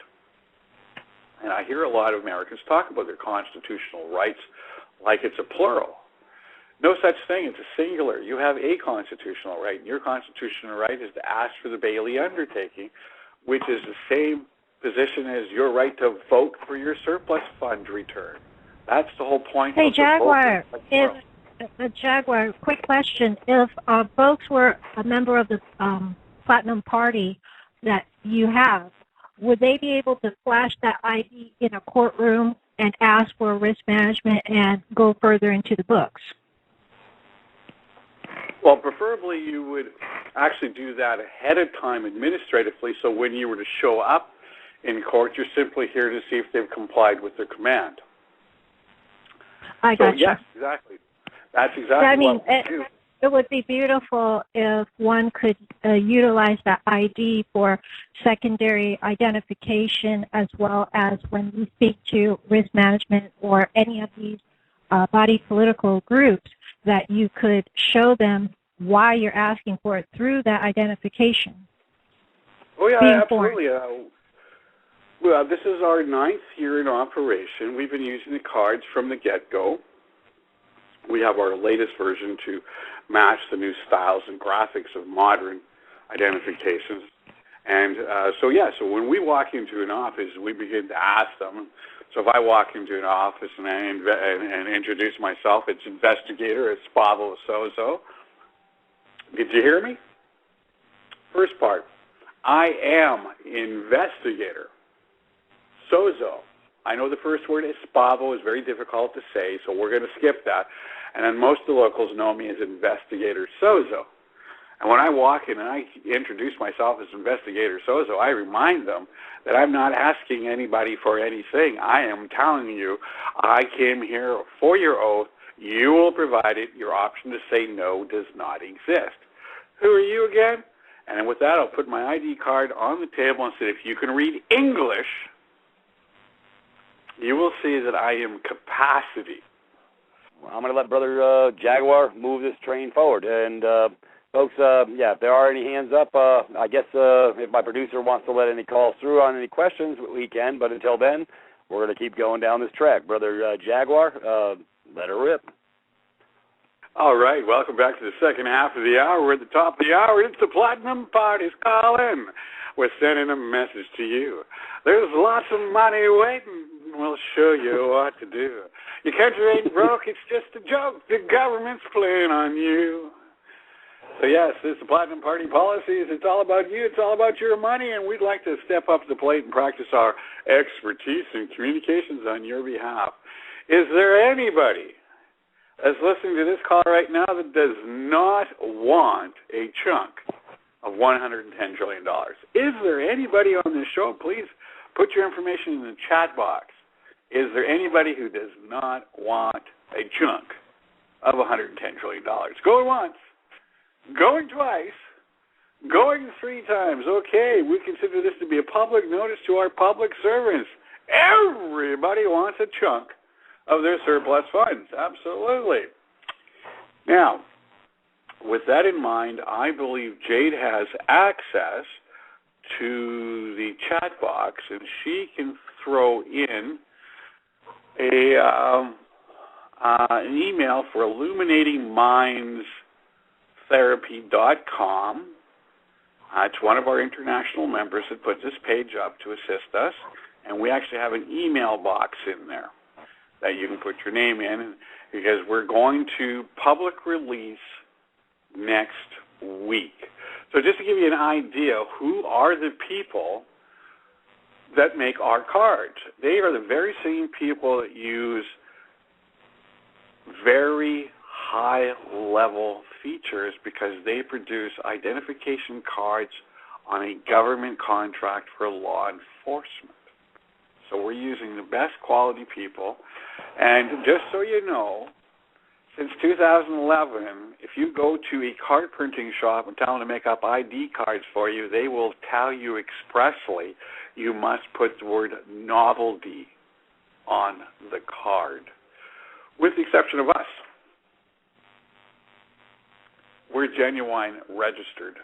And I hear a lot of Americans talk about their constitutional rights like it's a plural. No such thing. It's a singular. You have a constitutional right. And your constitutional right is to ask for the Bailey undertaking, which is the same position as your right to vote for your surplus fund return. That's the whole point. Hey, of Jaguar, Jaguar, quick question. If folks were a member of the Platinum Party that you have, would they be able to flash that ID in a courtroom and ask for risk management and go further into the books? Well, preferably you would actually do that ahead of time administratively, so when you were to show up in court, you're simply here to see if they've complied with their command. I got you. Yes, exactly. That's exactly what we do. It would be beautiful if one could utilize that ID for secondary identification, as well as when you speak to risk management or any of these body political groups, that you could show them why you're asking for it through that identification. Oh, yeah, absolutely. Well, this is our 9th year in operation. We've been using the cards from the get-go. We have our latest version to match the new styles and graphics of modern identifications. And so when we walk into an office, we begin to ask them. So if I walk into an office and I introduce myself, it's investigator, it's Pavel so-so. Did you hear me? First part, I am investigator. Sozo. I know the first word is Spavo is very difficult to say, so we're going to skip that. And then most of the locals know me as Investigator Sozo. And when I walk in and I introduce myself as Investigator Sozo, I remind them that I'm not asking anybody for anything. I am telling you, I came here for your oath. You will provide it. Your option to say no does not exist. Who are you again? And with that, I'll put my ID card on the table and say, if you can read English, you will see that I am capacity. Well, I'm going to let Brother Jaguar move this train forward. And, folks, if there are any hands up, I guess if my producer wants to let any calls through on any questions, we can. But until then, we're going to keep going down this track. Brother Jaguar, let her rip. All right, welcome back to the second half of the hour. We're at the top of the hour. It's the Platinum Party's calling. We're sending a message to you. There's lots of money waiting. We'll show you what to do. Your country ain't broke. It's just a joke. The government's playing on you. So, yes, this is the Platinum Party Policies. It's all about you. It's all about your money, and we'd like to step up to the plate and practice our expertise in communications on your behalf. Is there anybody that's listening to this call right now that does not want a chunk of $110 trillion? Is there anybody on this show? Please put your information in the chat box. Is there anybody who does not want a chunk of $110 trillion? Going once, going twice, going 3 times. Okay, we consider this to be a public notice to our public servants. Everybody wants a chunk of their surplus funds. Absolutely. Now, with that in mind, I believe Jade has access to the chat box, and she can throw in an email for illuminatingmindstherapy.com. It's one of our international members that put this page up to assist us, and we actually have an email box in there that you can put your name in, because we're going to public release next week. So just to give you an idea, who are the people that make our cards? They are the very same people that use very high-level features because they produce identification cards on a government contract for law enforcement. So we're using the best quality people. And just so you know, since 2011, if you go to a card printing shop and tell them to make up ID cards for you, they will tell you expressly you must put the word novelty on the card, with the exception of us. We're genuine registered.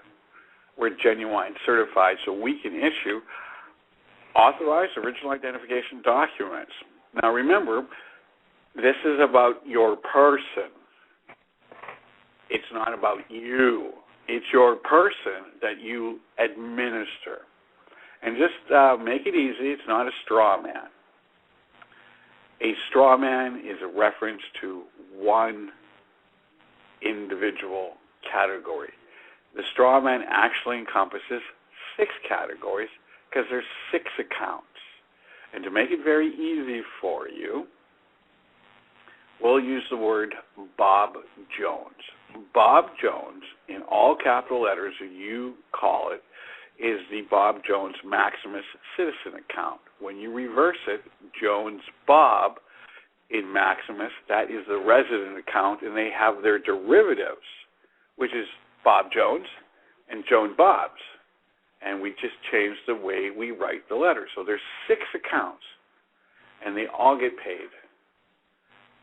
We're genuine certified, so we can issue authorized original identification documents. Now remember, this is about your person. It's not about you. It's your person that you administer. And just make it easy, it's not a straw man. A straw man is a reference to one individual category. The straw man actually encompasses 6 categories because there's 6 accounts. And to make it very easy for you, we'll use the word Bob Jones. Bob Jones, in all capital letters, as you call it, is the Bob Jones Maximus Citizen account. When you reverse it, Jones Bob in Maximus, that is the resident account, and they have their derivatives, which is Bob Jones and Joan Bob's. And we just changed the way we write the letters. So there's 6 accounts, and they all get paid.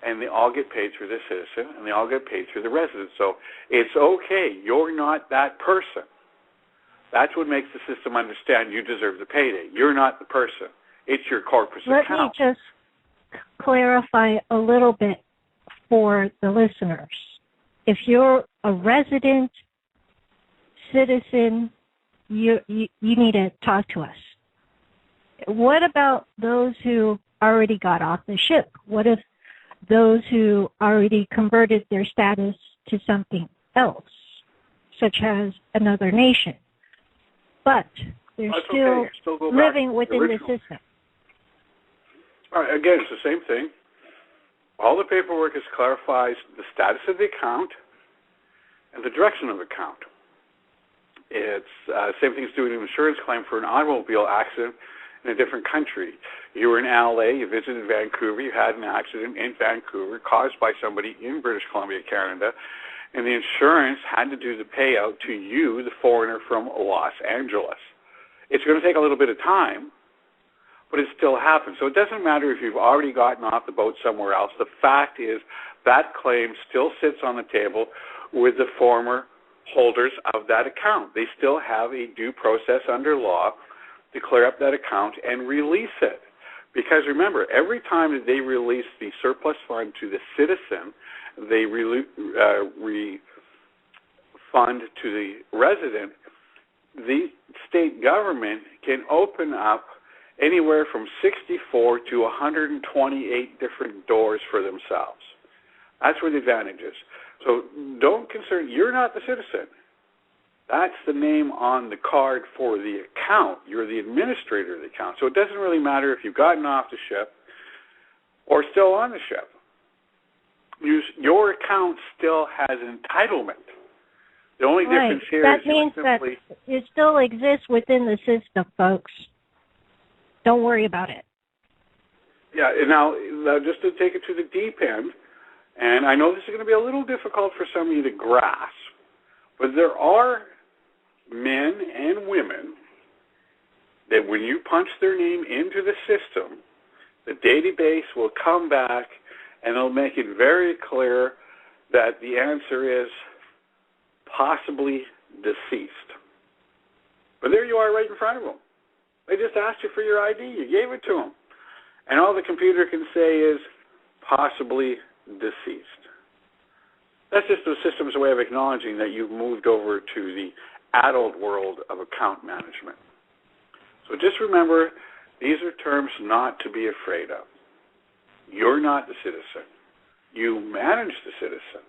And they all get paid through the citizen, and they all get paid through the resident. So it's okay. You're not that person. That's what makes the system understand you deserve the payday. You're not the person. It's your corpus Let account. me just clarify a little bit for the listeners. If you're a resident citizen, you need to talk to us. What about those who already got off the ship? What if those who already converted their status to something else, such as another nation, but they're still living within the system? All right, again, it's the same thing. All the paperwork clarifies the status of the account and the direction of the account. It's same thing as doing an insurance claim for an automobile accident in a different country. You were in LA, you visited Vancouver, you had an accident in Vancouver caused by somebody in British Columbia, Canada, and the insurance had to do the payout to you, the foreigner from Los Angeles. It's going to take a little bit of time, but it still happens. So it doesn't matter if you've already gotten off the boat somewhere else. The fact is that claim still sits on the table with the former holders of that account. They still have a due process under law to clear up that account and release it. Because remember, every time that they release the surplus fund to the citizen, they refund to the resident, the state government can open up anywhere from 64 to 128 different doors for themselves. That's where the advantage is. So don't concern, you're not the citizen. That's the name on the card for the account. You're the administrator of the account. So it doesn't really matter if you've gotten off the ship or still on the ship. Your account still has entitlement. The only difference here that is means that it still exists within the system, folks. Don't worry about it. Yeah, now just to take it to the deep end, and I know this is going to be a little difficult for some of you to grasp, but there are men and women that when you punch their name into the system, the database will come back and it'll make it very clear that the answer is possibly deceased. But there you are right in front of them. They just asked you for your ID. You gave it to them. And all the computer can say is possibly deceased. That's just the system's way of acknowledging that you've moved over to the adult world of account management. So just remember, these are terms not to be afraid of. You're not the citizen. You manage the citizen.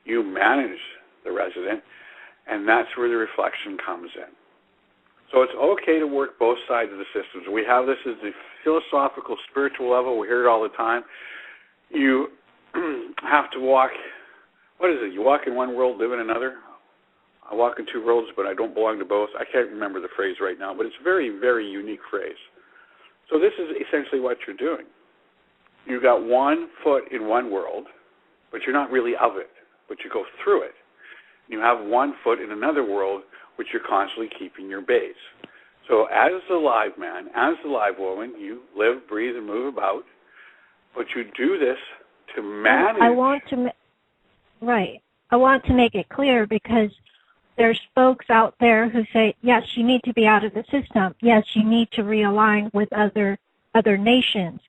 You manage the resident, and that's where the reflection comes in. So it's okay to work both sides of the systems. We have this as the philosophical, spiritual level. We hear it all the time. You have to walk, what is it? You walk in one world, live in another. I walk in two worlds, but I don't belong to both. I can't remember the phrase right now, but it's a very, very unique phrase. So this is essentially what you're doing. You've got 1 foot in one world, but you're not really of it, but you go through it. You have 1 foot in another world, which you're constantly keeping your base. So as the live man, as the live woman, you live, breathe, and move about, but you do this to manage. I want to make it clear because there's folks out there who say, yes, you need to be out of the system. Yes, you need to realign with other nations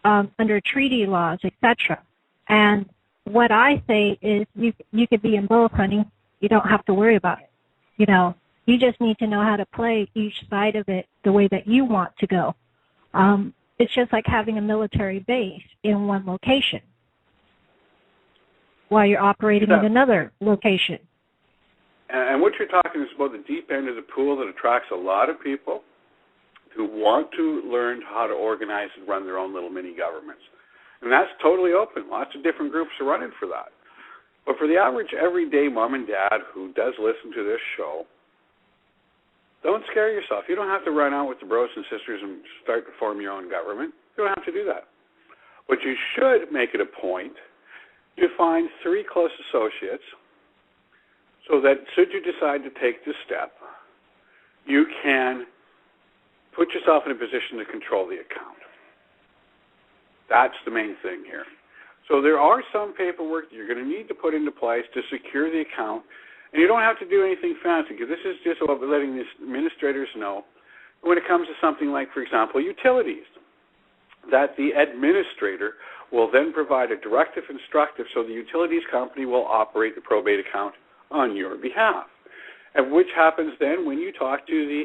under treaty laws, etc. And what I say is you could be in both, honey. You don't have to worry about it. You know, you just need to know how to play each side of it the way that you want to go. It's just like having a military base in one location while you're operating in another location. And what you're talking is about the deep end of the pool that attracts a lot of people who want to learn how to organize and run their own little mini governments. And that's totally open. Lots of different groups are running for that. But for the average everyday mom and dad who does listen to this show, don't scare yourself. You don't have to run out with the bros and sisters and start to form your own government. You don't have to do that. But you should make it a point to find 3 close associates so that should you decide to take this step, you can put yourself in a position to control the account. That's the main thing here. So there are some paperwork that you're going to need to put into place to secure the account, and you don't have to do anything fancy because this is just about letting the administrators know when it comes to something like, for example, utilities, that the administrator will then provide a directive instructive so the utilities company will operate the probate account on your behalf. And which happens then when you talk to the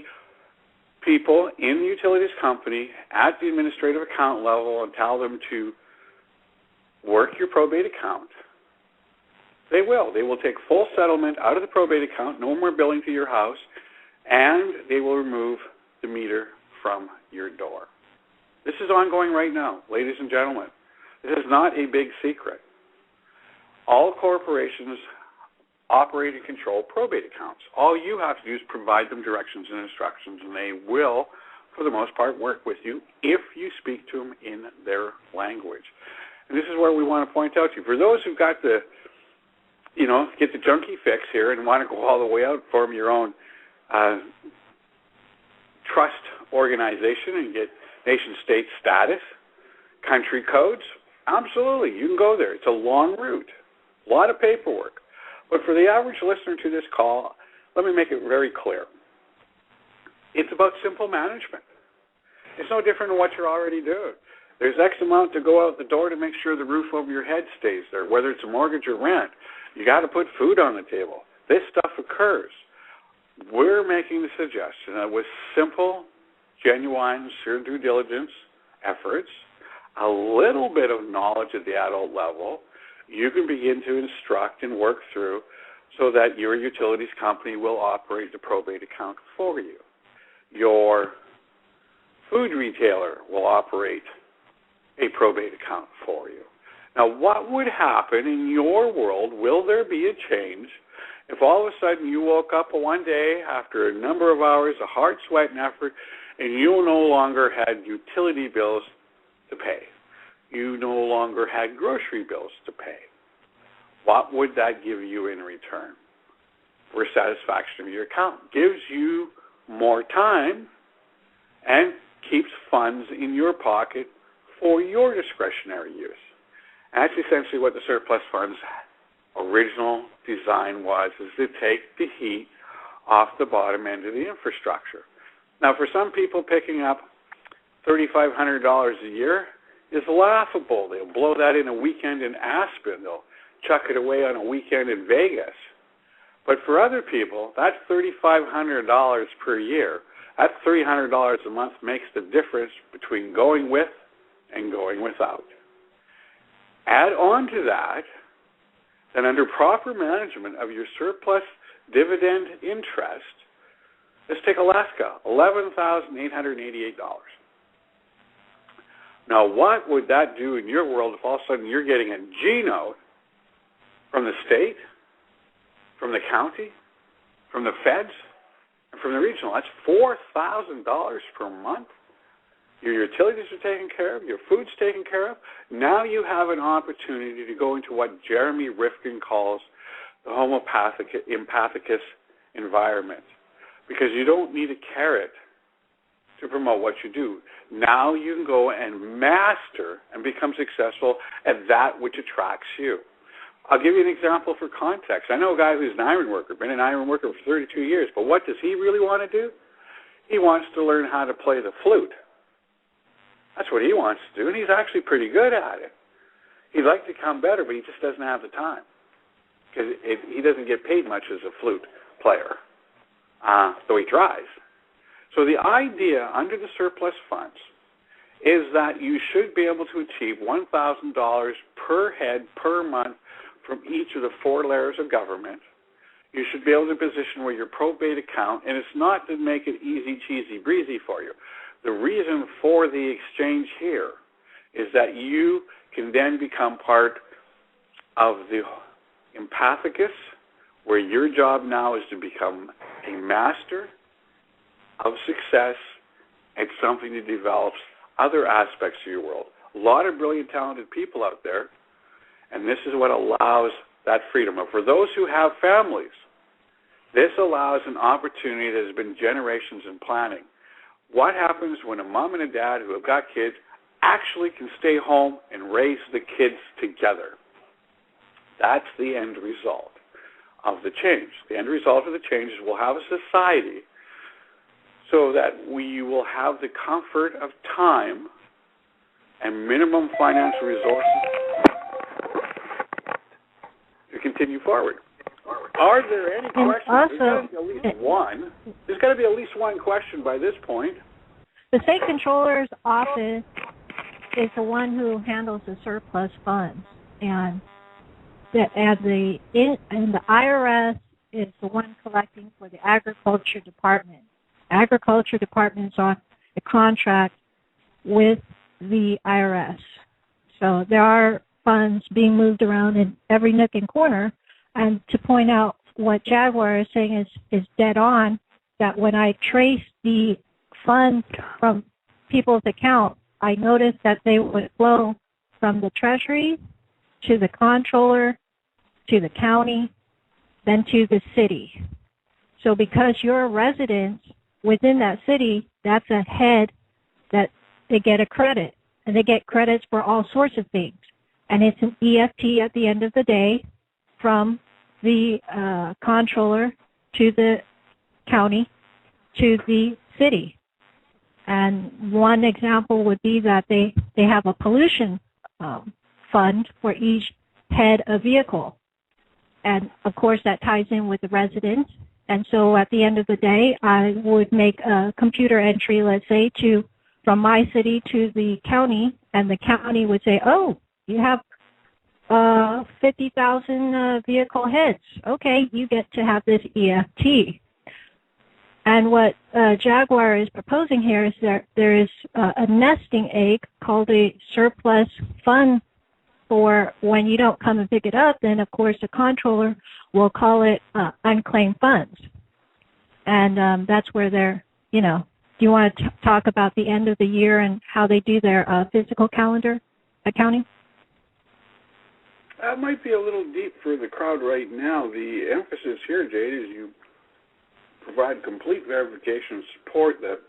people in the utilities company at the administrative account level and tell them to work your probate account. They will. They will take full settlement out of the probate account, no more billing to your house, and they will remove the meter from your door. This is ongoing right now, ladies and gentlemen. This is not a big secret. All corporations operate and control probate accounts. All you have to do is provide them directions and instructions, and they will, for the most part, work with you if you speak to them in their language. And this is where we want to point out to you. For those who've got the, get the junkie fix here and want to go all the way out, form your own trust organization and get nation-state status, country codes, absolutely, you can go there. It's a long route, a lot of paperwork. But for the average listener to this call, let me make it very clear. It's about simple management. It's no different than what you're already doing. There's X amount to go out the door to make sure the roof over your head stays there, whether it's a mortgage or rent. You got to put food on the table. This stuff occurs. We're making the suggestion that with simple, genuine, sincere due diligence efforts, a little bit of knowledge at the adult level, you can begin to instruct and work through so that your utilities company will operate the probate account for you. Your food retailer will operate a probate account for you. Now, what would happen in your world? Will there be a change if all of a sudden you woke up one day after a number of hours of hard sweat and effort and you no longer had utility bills to pay? You no longer had grocery bills to pay. What would that give you in return for satisfaction of your account? Gives you more time and keeps funds in your pocket for your discretionary use. And that's essentially what the surplus funds original design was, is to take the heat off the bottom end of the infrastructure. Now, for some people, picking up $3,500 a year is laughable. They'll blow that in a weekend in Aspen. They'll chuck it away on a weekend in Vegas. But for other people, that $3,500 per year, that $300 a month makes the difference between going with and going without. Add on to that, then under proper management of your surplus dividend interest, let's take Alaska, $11,888. Now, what would that do in your world if all of a sudden you're getting a G note from the state, from the county, from the feds, and from the regional? That's $4,000 per month. Your utilities are taken care of. Your food's taken care of. Now you have an opportunity to go into what Jeremy Rifkin calls the empathicus environment, because you don't need a carrot to promote what you do. Now you can go and master and become successful at that which attracts you. I'll give you an example for context. I know a guy who's an iron worker, been an iron worker for 32 years, but what does he really want to do? He wants to learn how to play the flute. That's what he wants to do, and he's actually pretty good at it. He'd like to become better, but he just doesn't have the time, because he doesn't get paid much as a flute player, though he tries. So the idea under the surplus funds is that you should be able to achieve $1,000 per head per month from each of the 4 layers of government. You should be able to position where your probate account, and it's not to make it easy, cheesy, breezy for you. The reason for the exchange here is that you can then become part of the empathicus, where your job now is to become a master of success at something that develops other aspects of your world. A lot of brilliant, talented people out there, and this is what allows that freedom. And for those who have families, this allows an opportunity that has been generations in planning. What happens when a mom and a dad who have got kids actually can stay home and raise the kids together? That's the end result of the change. The end result of the change is we'll have a society so that we will have the comfort of time and minimum financial resources to continue forward. Are there any questions? Also, There's got to be at least one question by this point. the state controller's office is the one who handles the surplus funds, and the IRS is the one collecting for the Agriculture Department. Agriculture Department is on a contract with the IRS. So there are funds being moved around in every nook and corner. And to point out what Jaguar is saying is dead on, that when I trace the funds from people's account, I noticed that they would flow from the Treasury to the Comptroller, to the county, then to the city. So because you're a resident within that city, that's a head that they get a credit. And they get credits for all sorts of things. And it's an EFT at the end of the day from the Comptroller to the county to the city. And one example would be that they have a pollution fund for each head of vehicle. And, of course, that ties in with the residents. And so at the end of the day, I would make a computer entry, let's say, from my city to the county, and the county would say, oh, you have 50,000 vehicle heads. Okay, you get to have this EFT. And what Jaguar is proposing here is that there is a nesting egg called a surplus fund for when you don't come and pick it up, then, of course, the Comptroller will call it unclaimed funds. And that's where they're, do you want to talk about the end of the year and how they do their physical calendar accounting? That might be a little deep for the crowd right now. The emphasis here, Jade, is you provide complete verification and support that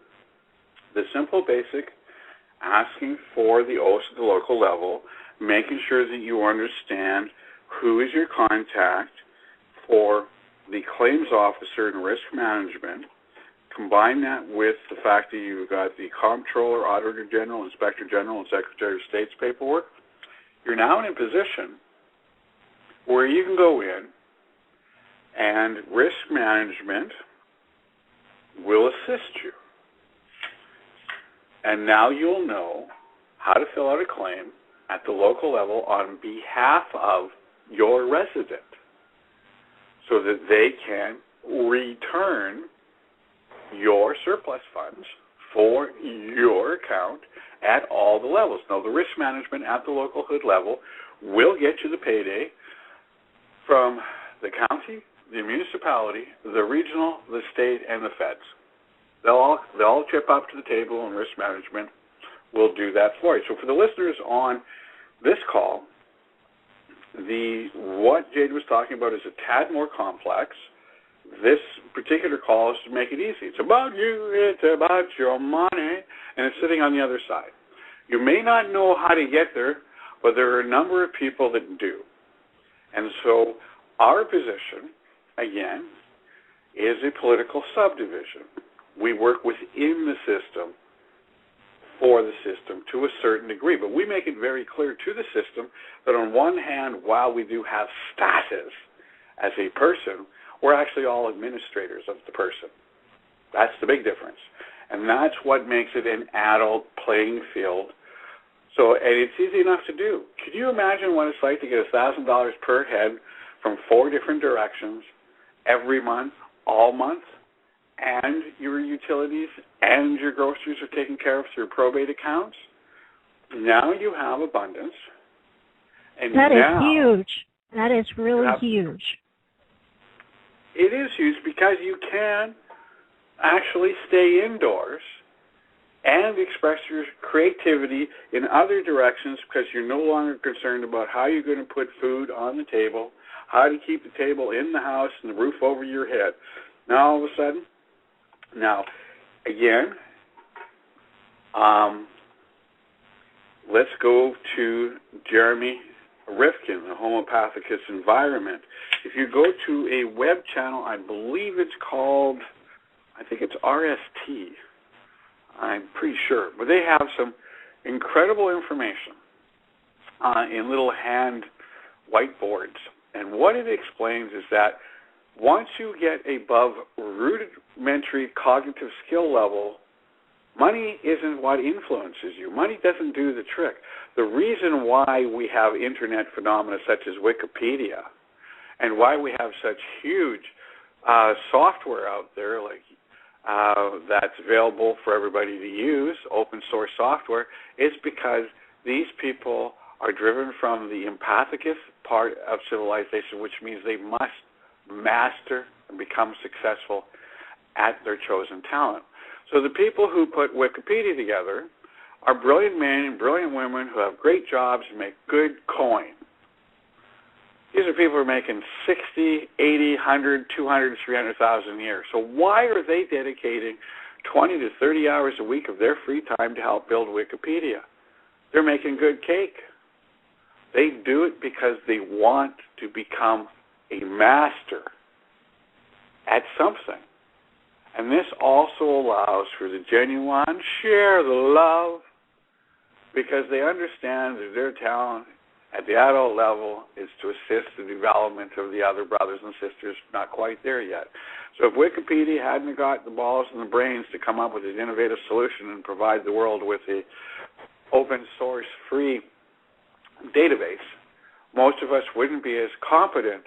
the simple basic asking for the oaths at the local level, making sure that you understand who is your contact for the claims officer and risk management. Combine that with the fact that you've got the Comptroller, Auditor General, Inspector General, and Secretary of State's paperwork. You're now in a position where you can go in and risk management will assist you. And now you'll know how to fill out a claim at the local level on behalf of your resident so that they can return your surplus funds for your account at all the levels. Now, the risk management at the local hood level will get you the payday from the county, the municipality, the regional, the state, and the feds. They'll all chip up to the table, and risk management will do that for you. So for the listeners on this call, what Jade was talking about is a tad more complex. This particular call is to make it easy. It's about you, it's about your money, and it's sitting on the other side. You may not know how to get there, but there are a number of people that do. And so our position, again, is a political subdivision. We work within the system for the system to a certain degree, but we make it very clear to the system that on one hand, while we do have status as a person, we're actually all administrators of the person. That's the big difference. And that's what makes it an adult playing field. So, and it's easy enough to do. Could you imagine what it's like to get $1,000 per head from 4 different directions every month, all month, and your utilities and your groceries are taken care of through probate accounts? Now you have abundance. And that is huge. That is really huge. It is huge because you can actually stay indoors and express your creativity in other directions because you're no longer concerned about how you're going to put food on the table, how to keep the table in the house and the roof over your head. Now, all of a sudden, again, let's go to Jeremy Rifkin, the Homopathicus Environment. If you go to a web channel, I believe it's called I think it's RST. I'm pretty sure. But they have some incredible information in little hand whiteboards. And what it explains is that once you get above rudimentary cognitive skill level, money isn't what influences you. Money doesn't do the trick. The reason why we have internet phenomena such as Wikipedia and why we have such huge software out there like that's available for everybody to use, open source software, is because these people are driven from the empathicus part of civilization, which means they must master and become successful at their chosen talent. So the people who put Wikipedia together are brilliant men and brilliant women who have great jobs and make good coin. These are people who are making 60, 80, 100, 200, 300,000 a year. So why are they dedicating 20 to 30 hours a week of their free time to help build Wikipedia? They're making good cake. They do it because they want to become a master at something. And this also allows for the genuine share the love, because they understand that their talent at the adult level is to assist the development of the other brothers and sisters not quite there yet. So if Wikipedia hadn't got the balls and the brains to come up with an innovative solution and provide the world with a open source free database, most of us wouldn't be as competent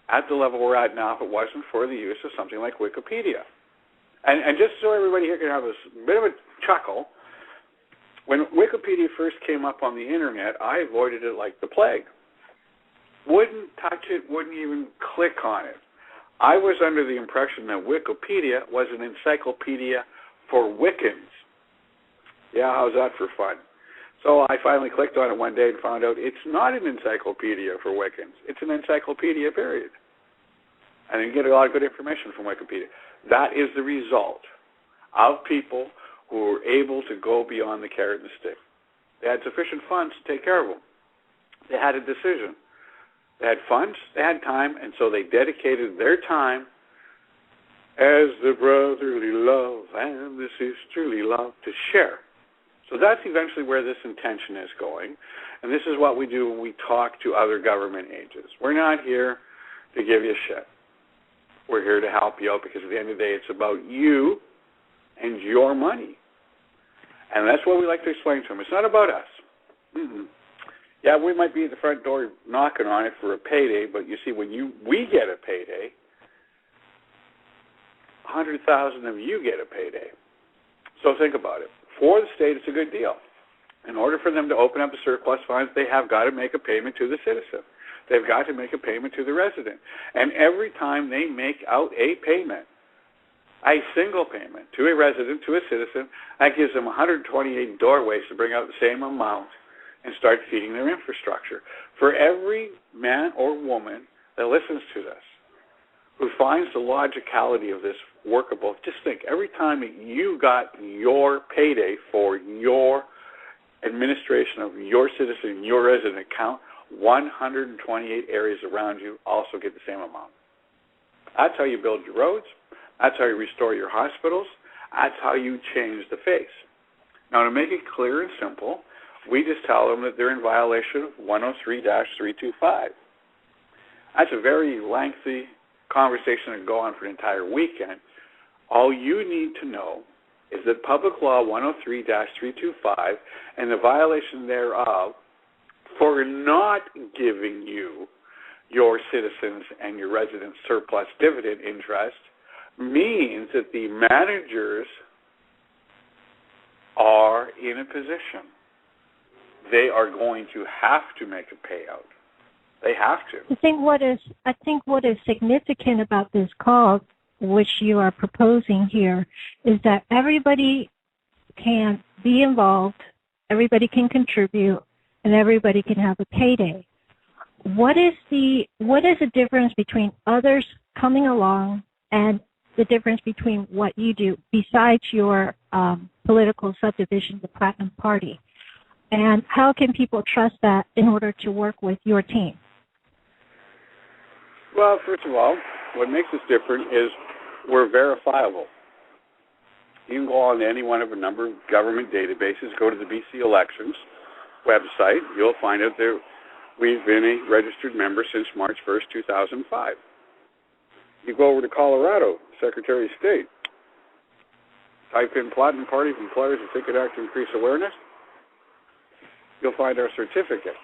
at the level we're at now if it wasn't for the use of something like Wikipedia. And just so everybody here can have a bit of a chuckle, when Wikipedia first came up on the internet, I avoided it like the plague. Wouldn't touch it, wouldn't even click on it. I was under the impression that Wikipedia was an encyclopedia for Wiccans. Yeah, how's that for fun? So I finally clicked on it one day and found out it's not an encyclopedia for Wiccans. It's an encyclopedia, period. And you get a lot of good information from Wikipedia. That is the result of people who were able to go beyond the carrot and the stick. They had sufficient funds to take care of them. They had a decision. They had funds, they had time, and so they dedicated their time as the brotherly love and the sisterly love to share. So that's eventually where this intention is going, and this is what we do when we talk to other government agents. We're not here to give you shit. We're here to help you out because at the end of the day, it's about you and your money. And that's what we like to explain to them. It's not about us. Mm-mm. Yeah, we might be at the front door knocking on it for a payday, but you see, when we get a payday, 100,000 of you get a payday. So think about it. For the state, it's a good deal. In order for them to open up the surplus funds, they have got to make a payment to the citizen. They've got to make a payment to the resident. And every time they make out a payment, a single payment to a resident, to a citizen, that gives them 128 doorways to bring out the same amount and start feeding their infrastructure. For every man or woman that listens to this, who finds the logicality of this workable, just think, every time you got your payday for your administration of your citizen, your resident account, 128 areas around you also get the same amount. That's how you build your roads. That's how you restore your hospitals. That's how you change the face. Now, to make it clear and simple, we just tell them that they're in violation of 103-325. That's a very lengthy conversation that go on for an entire weekend. All you need to know is that Public Law 103-325 and the violation thereof for not giving you your citizens and your residents surplus dividend interest means that the managers are in a position. They are going to have to make a payout. They have to. I think what is significant about this call, which you are proposing here, is that everybody can be involved, everybody can contribute, and everybody can have a payday. What is the difference between others coming along and the difference between what you do besides your political subdivision, the Platinum Party? And how can people trust that in order to work with your team? Well, first of all, what makes us different is we're verifiable. You can go on any one of a number of government databases, go to the BC Elections website. You'll find out that we've been a registered member since March 1st, 2005. You go over to Colorado, Secretary of State, type in Platinum Party from Players and Ticket Act to increase awareness. You'll find our certificate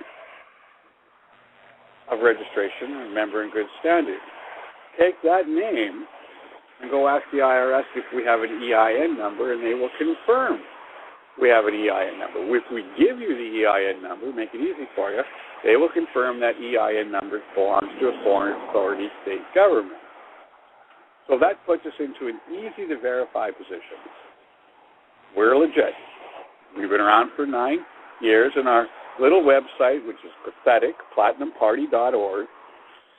of registration, a member in good standing. Take that name and go ask the IRS if we have an EIN number, and they will confirm we have an EIN number. If we give you the EIN number, make it easy for you, they will confirm that EIN number belongs to a foreign authority state government. So that puts us into an easy-to-verify position. We're legit. We've been around for 9 years, and our little website, which is pathetic, platinumparty.org,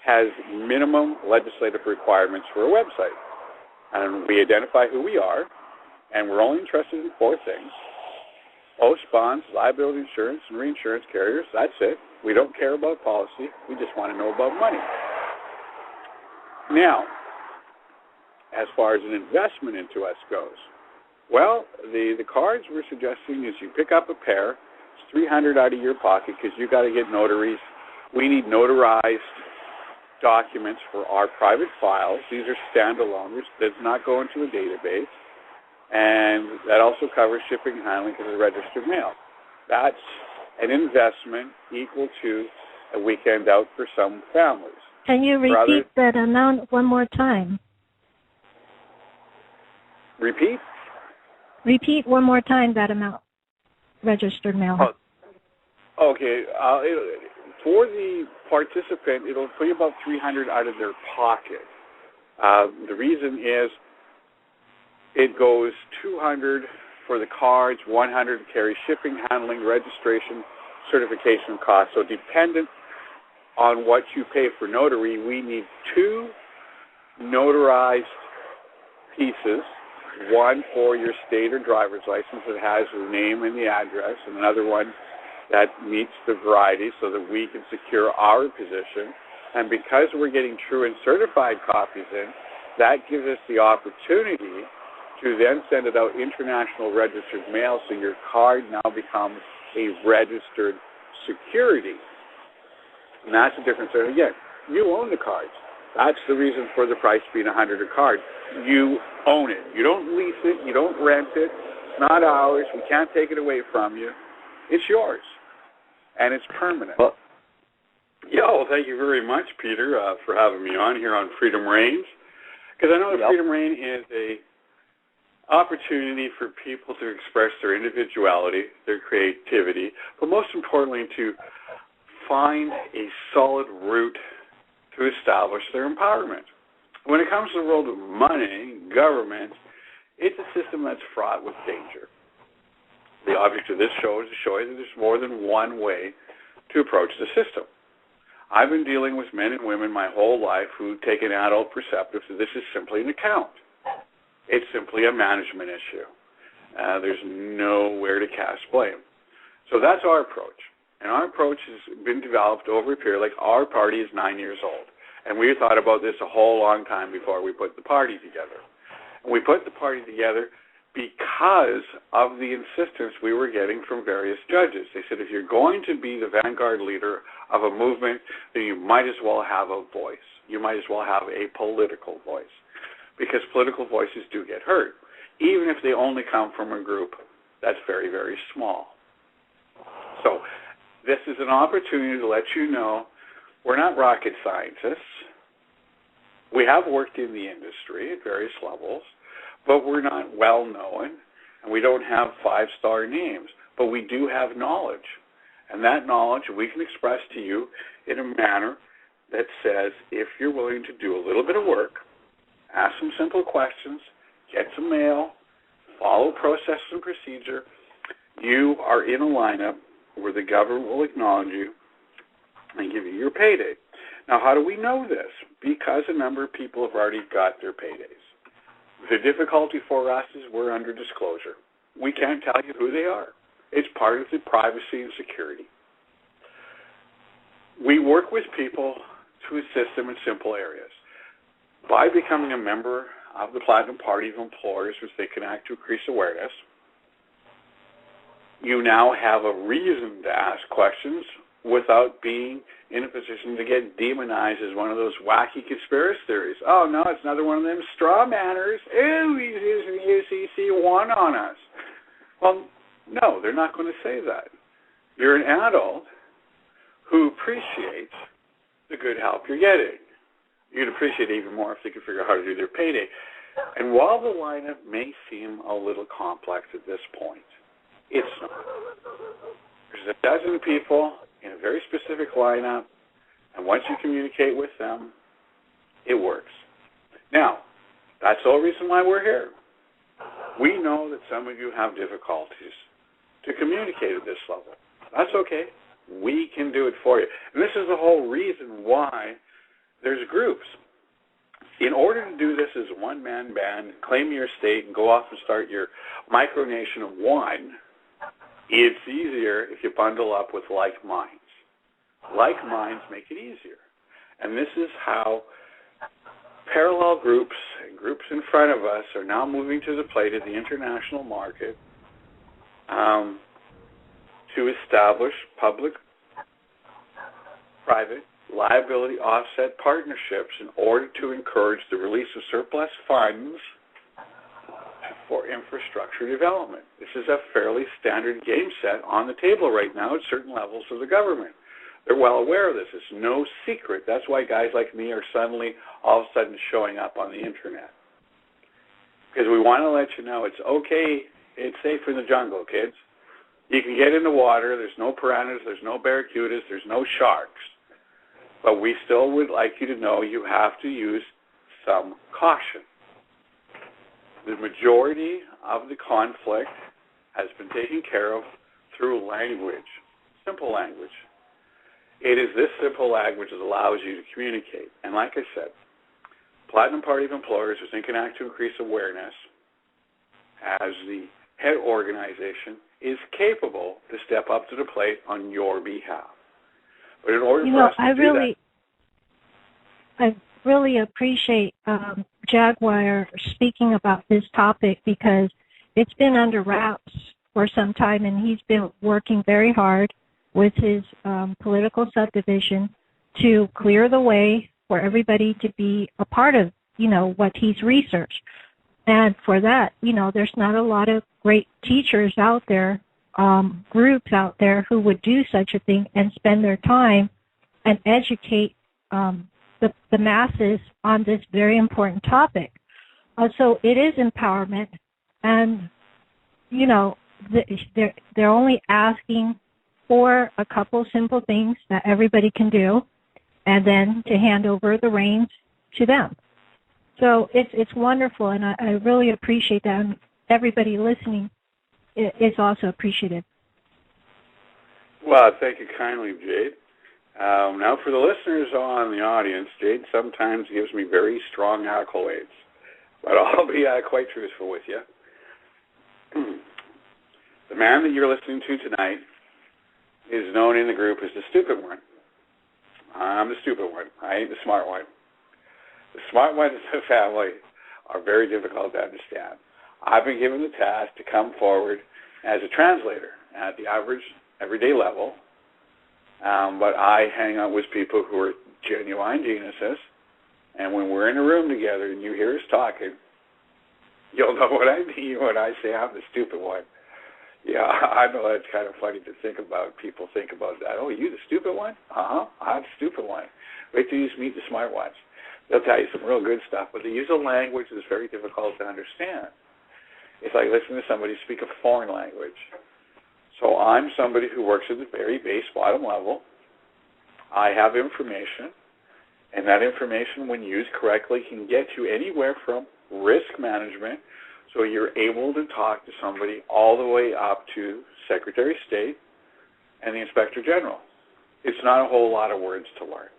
has minimum legislative requirements for a website. And we identify who we are, and we're only interested in 4 things: post bonds, liability insurance, and reinsurance carriers. That's it. We don't care about policy. We just want to know about money. Now, as far as an investment into us goes, well, the cards we're suggesting is you pick up a pair. It's $300 out of your pocket because you got to get notaries. We need notarized documents for our private files. These are standalone. This does not go into a database. And that also covers shipping and handling because it's registered mail. That's an investment equal to a weekend out for some families. Can you repeat that amount one more time? Repeat? Repeat one more time that amount, registered mail. Okay. For the participant, it'll put you about $300 out of their pocket. The reason is it goes $200 for the cards, $100 to carry shipping, handling, registration, certification costs. So dependent on what you pay for notary, we need 2 notarized pieces, one for your state or driver's license that has the name and the address, and another one that meets the variety so that we can secure our position. And because we're getting true and certified copies in, that gives us the opportunity to then send it out international registered mail, so your card now becomes a registered security. And that's the difference. And again, you own the cards. That's the reason for the price being $100 a card. You own it. You don't lease it. You don't rent it. It's not ours. We can't take it away from you. It's yours. And it's permanent. Well, thank you very much, Peter, for having me on here on Freedom Reigns. Because I know that Freedom Reign is a opportunity for people to express their individuality, their creativity, but most importantly to find a solid route to establish their empowerment. When it comes to the world of money, government, it's a system that's fraught with danger. The object of this show is to show you that there's more than one way to approach the system. I've been dealing with men and women my whole life who take an adult perspective that this is simply an account. It's simply a management issue. There's nowhere to cast blame. So that's our approach. And our approach has been developed over a period, like our party is 9 years old. And we thought about this a whole long time before we put the party together. And we put the party together because of the insistence we were getting from various judges. They said, if you're going to be the vanguard leader of a movement, then you might as well have a voice. You might as well have a political voice. Because political voices do get heard, even if they only come from a group that's very, very small. So this is an opportunity to let you know we're not rocket scientists. We have worked in the industry at various levels, but we're not well-known, and we don't have 5-star names, but we do have knowledge. And that knowledge we can express to you in a manner that says, if you're willing to do a little bit of work, ask some simple questions, get some mail, follow process and procedure, you are in a lineup where the government will acknowledge you and give you your payday. Now, how do we know this? Because a number of people have already got their paydays. The difficulty for us is we're under disclosure. We can't tell you who they are. It's part of the privacy and security. We work with people to assist them in simple areas. By becoming a member of the Platinum Party of Employers, which they can act to increase awareness. You now have a reason to ask questions without being in a position to get demonized as one of those wacky conspiracy theories. Oh, no, it's another one of them straw manners. Ew, he's using UCC1 on us. Well, no, they're not going to say that. You're an adult who appreciates the good help you're getting. You'd appreciate it even more if they could figure out how to do their payday. And while the lineup may seem a little complex at this point, it's not. There's a dozen people in a very specific lineup, and once you communicate with them, it works. Now, that's the whole reason why we're here. We know that some of you have difficulties to communicate at this level. That's okay. We can do it for you. And this is the whole reason why there's groups. In order to do this as a one-man band, claim your state, and go off and start your micronation of one, it's easier if you bundle up with like minds. Like minds make it easier. And this is how parallel groups and groups in front of us are now moving to the plate of the international market to establish public-private liability offset partnerships in order to encourage the release of surplus funds for infrastructure development. This is a fairly standard game set on the table right now at certain levels of the government. They're well aware of this. It's no secret. That's why guys like me are suddenly all of a sudden showing up on the internet. Because we want to let you know it's okay, it's safe in the jungle, kids. You can get in the water, there's no piranhas, there's no barracudas, there's no sharks. But we still would like you to know you have to use some caution. The majority of the conflict has been taken care of through language, simple language. It is this simple language that allows you to communicate. And like I said, Platinum Party of Employers, which can act to increase awareness, as the head organization, is capable to step up to the plate on your behalf. But in order for us to do that, I really appreciate Jaguar speaking about this topic, because it's been under wraps for some time, and he's been working very hard with his political subdivision to clear the way for everybody to be a part of, what he's researched. And for that, there's not a lot of great teachers out there, groups out there who would do such a thing and spend their time and educate the masses on this very important topic. So it is empowerment, and, they're only asking for a couple simple things that everybody can do, and then to hand over the reins to them. So it's wonderful, and I really appreciate that. And everybody listening is also appreciative. Well, thank you kindly, Jade. Now, for the listeners on the audience, Jade sometimes gives me very strong accolades, but I'll be quite truthful with you. The man that you're listening to tonight is known in the group as the stupid one. I'm the stupid one. I ain't the smart one. The smart ones in the family are very difficult to understand. I've been given the task to come forward as a translator at the average, everyday level, but I hang out with people who are genuine geniuses, and when we're in a room together and you hear us talking, you'll know what I mean when I say I'm the stupid one. Yeah, I know that's kind of funny to think about. People think about that. Oh, you the stupid one? I'm the stupid one. Wait till you meet the smart ones. They'll tell you some real good stuff, but they use a language that's very difficult to understand. It's like listening to somebody speak a foreign language. So I'm somebody who works at the very base bottom level. I have information, and that information, when used correctly, can get you anywhere from risk management, so you're able to talk to somebody, all the way up to Secretary of State and the Inspector General. It's not a whole lot of words to learn.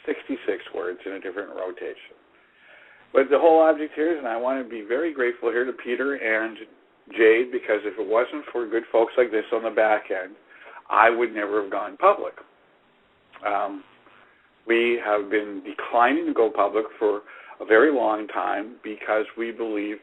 66 words in a different rotation. But the whole object here is, and I want to be very grateful here to Peter and Jade, because if it wasn't for good folks like this on the back end, I would never have gone public. We have been declining to go public for a very long time because we believe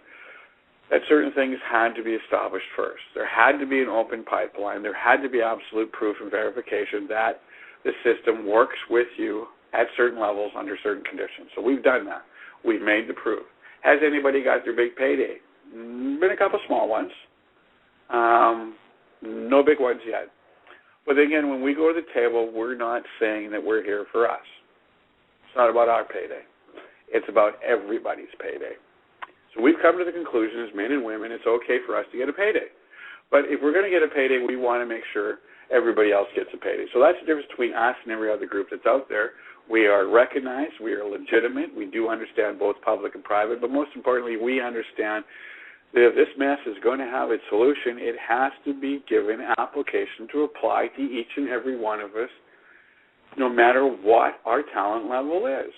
that certain things had to be established first. There had to be an open pipeline. There had to be absolute proof and verification that the system works with you at certain levels under certain conditions. So we've done that. We've made the proof. Has anybody got their big payday? Been a couple small ones. No big ones yet. But again, when we go to the table, we're not saying that we're here for us. It's not about our payday. It's about everybody's payday. So we've come to the conclusion as men and women, it's okay for us to get a payday. But if we're going to get a payday, we want to make sure everybody else gets a payday. So that's the difference between us and every other group that's out there. We are recognized. We are legitimate. We do understand both public and private. But most importantly, we understand that if this mess is going to have its solution, it has to be given application to apply to each and every one of us, no matter what our talent level is.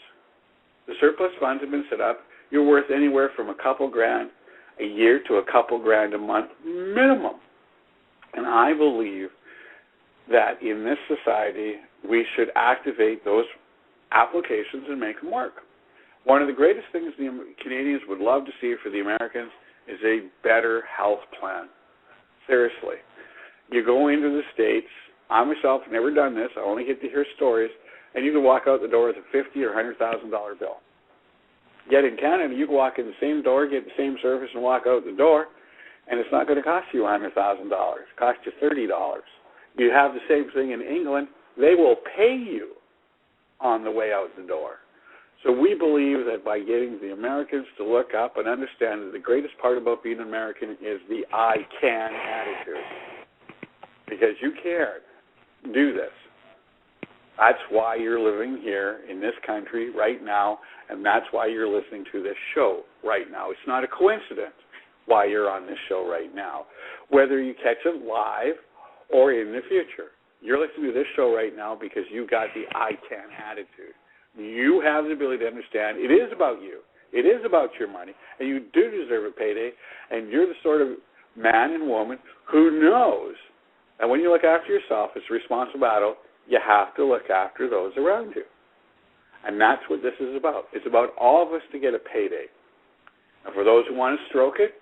The surplus funds have been set up. You're worth anywhere from a couple grand a year to a couple grand a month minimum. And I believe that in this society, we should activate those applications and make them work. One of the greatest things the Canadians would love to see for the Americans is a better health plan. Seriously. You go into the States, I myself have never done this, I only get to hear stories, and you can walk out the door with a $50,000 or $100,000 bill. Yet in Canada, you can walk in the same door, get the same service, and walk out the door, and it's not going to cost you $100,000. It costs you $30. You have the same thing in England. They will pay you on the way out the door. So we believe that by getting the Americans to look up and understand that the greatest part about being an American is the I can attitude. Because you can do this. That's why you're living here in this country right now, and that's why you're listening to this show right now. It's not a coincidence why you're on this show right now. Whether you catch it live or in the future, you're listening to this show right now because you got the I can attitude. You have the ability to understand it is about you. It is about your money, and you do deserve a payday, and you're the sort of man and woman who knows that when you look after yourself, it's a responsible battle. You have to look after those around you. And that's what this is about. It's about all of us to get a payday. And for those who want to stroke it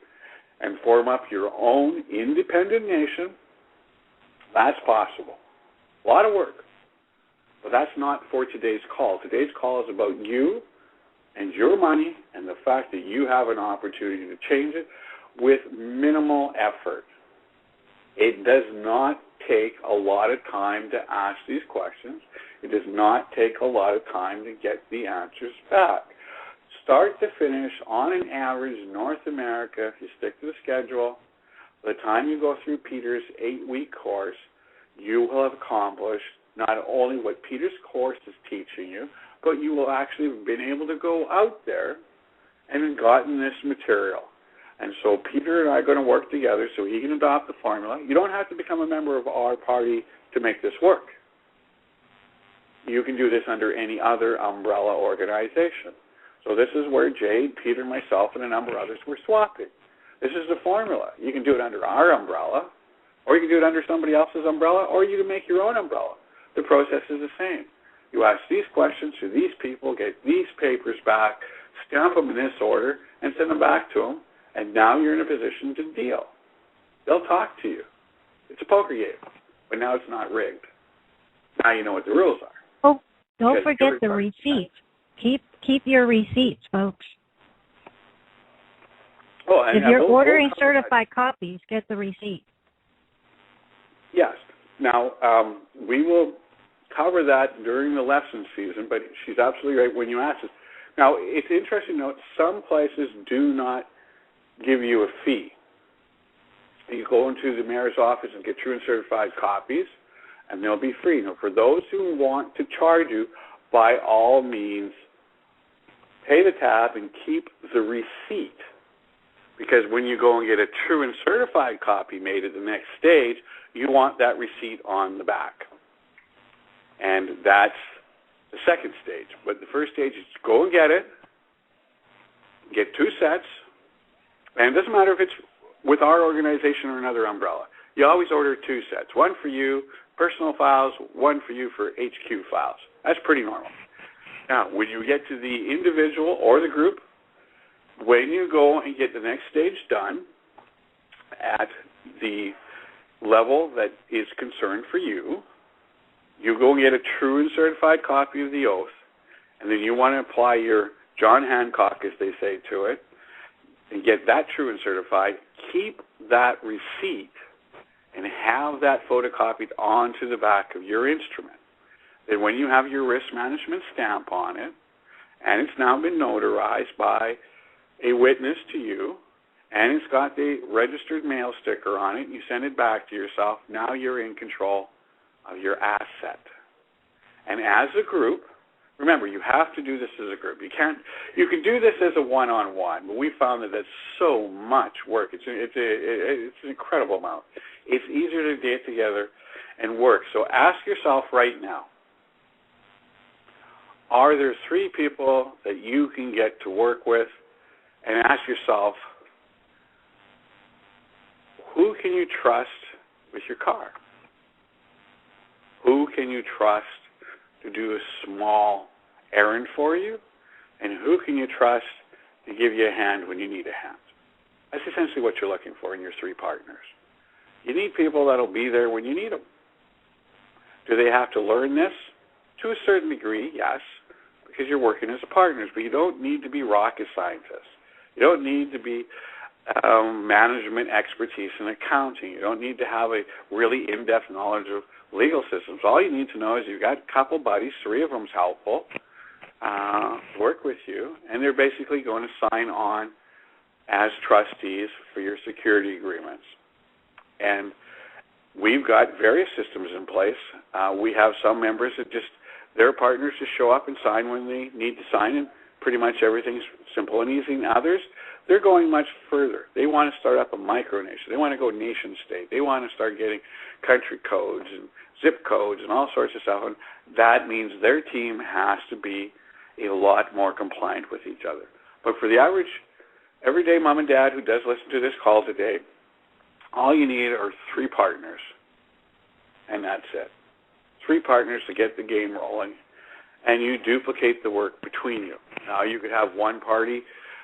and form up your own independent nation, that's possible. A lot of work. But that's not for today's call. Today's call is about you and your money and the fact that you have an opportunity to change it with minimal effort. It does not take a lot of time to ask these questions. It does not take a lot of time to get the answers back. Start to finish, on an average, North America, if you stick to the schedule, by the time you go through Peter's 8-week course, you will have accomplished not only what Peter's course is teaching you, but you will actually have been able to go out there and gotten this material. And so Peter and I are going to work together so he can adopt the formula. You don't have to become a member of our party to make this work. You can do this under any other umbrella organization. So this is where Jade, Peter, myself, and a number of others were swapping. This is the formula. You can do it under our umbrella, or you can do it under somebody else's umbrella, or you can make your own umbrella. The process is the same. You ask these questions to these people, get these papers back, stamp them in this order, and send them back to them. And now you're in a position to deal. They'll talk to you. It's a poker game, but now it's not rigged. Now you know what the rules are. Oh, don't forget the receipts. Keep your receipts, folks. Oh, and if you're ordering certified copies, get the receipt. Yes. Now, we will cover that during the lesson season, but she's absolutely right when you ask this. Now, it's interesting to note some places do not give you a fee. You go into the mayor's office and get true and certified copies, and they'll be free. Now, for those who want to charge you, by all means, pay the tab and keep the receipt. Because when you go and get a true and certified copy made at the next stage, you want that receipt on the back. And that's the second stage. But the first stage is go and get it, get 2 sets, and it doesn't matter if it's with our organization or another umbrella. You always order 2 sets, one for you, personal files, one for you for HQ files. That's pretty normal. Now, when you get to the individual or the group, when you go and get the next stage done at the level that is concerned for you, you go and get a true and certified copy of the oath, and then you want to apply your John Hancock, as they say, to it, and get that true and certified. Keep that receipt and have that photocopied onto the back of your instrument. Then when you have your risk management stamp on it, and it's now been notarized by a witness to you, and it's got the registered mail sticker on it, you send it back to yourself, now you're in control of your asset. And as a group, remember, you have to do this as a group. You can do this as a one-on-one, but we found that that's so much work. It's an incredible amount. It's easier to get together and work. So ask yourself right now, are there 3 people that you can get to work with? And ask yourself, who can you trust with your car? Who can you trust to do a small errand for you? And who can you trust to give you a hand when you need a hand? That's essentially what you're looking for in your 3 partners. You need people that will be there when you need them. Do they have to learn this? To a certain degree, yes, because you're working as a partners, but you don't need to be rocket scientists. You don't need to be management expertise in accounting. You don't need to have a really in-depth knowledge of legal systems. All you need to know is you've got a couple buddies, 3 of them's helpful, work with you, and they're basically going to sign on as trustees for your security agreements. And we've got various systems in place. We have some members that their partners just show up and sign when they need to sign, and pretty much everything's simple and easy. And others, they're going much further. They want to start up a micronation. They want to go nation state. They want to start getting country codes and zip codes and all sorts of stuff. And that means their team has to be a lot more compliant with each other. But for the average, everyday mom and dad who does listen to this call today, all you need are 3 partners, and that's it. 3 partners to get the game rolling, and you duplicate the work between you. Now, you could have one party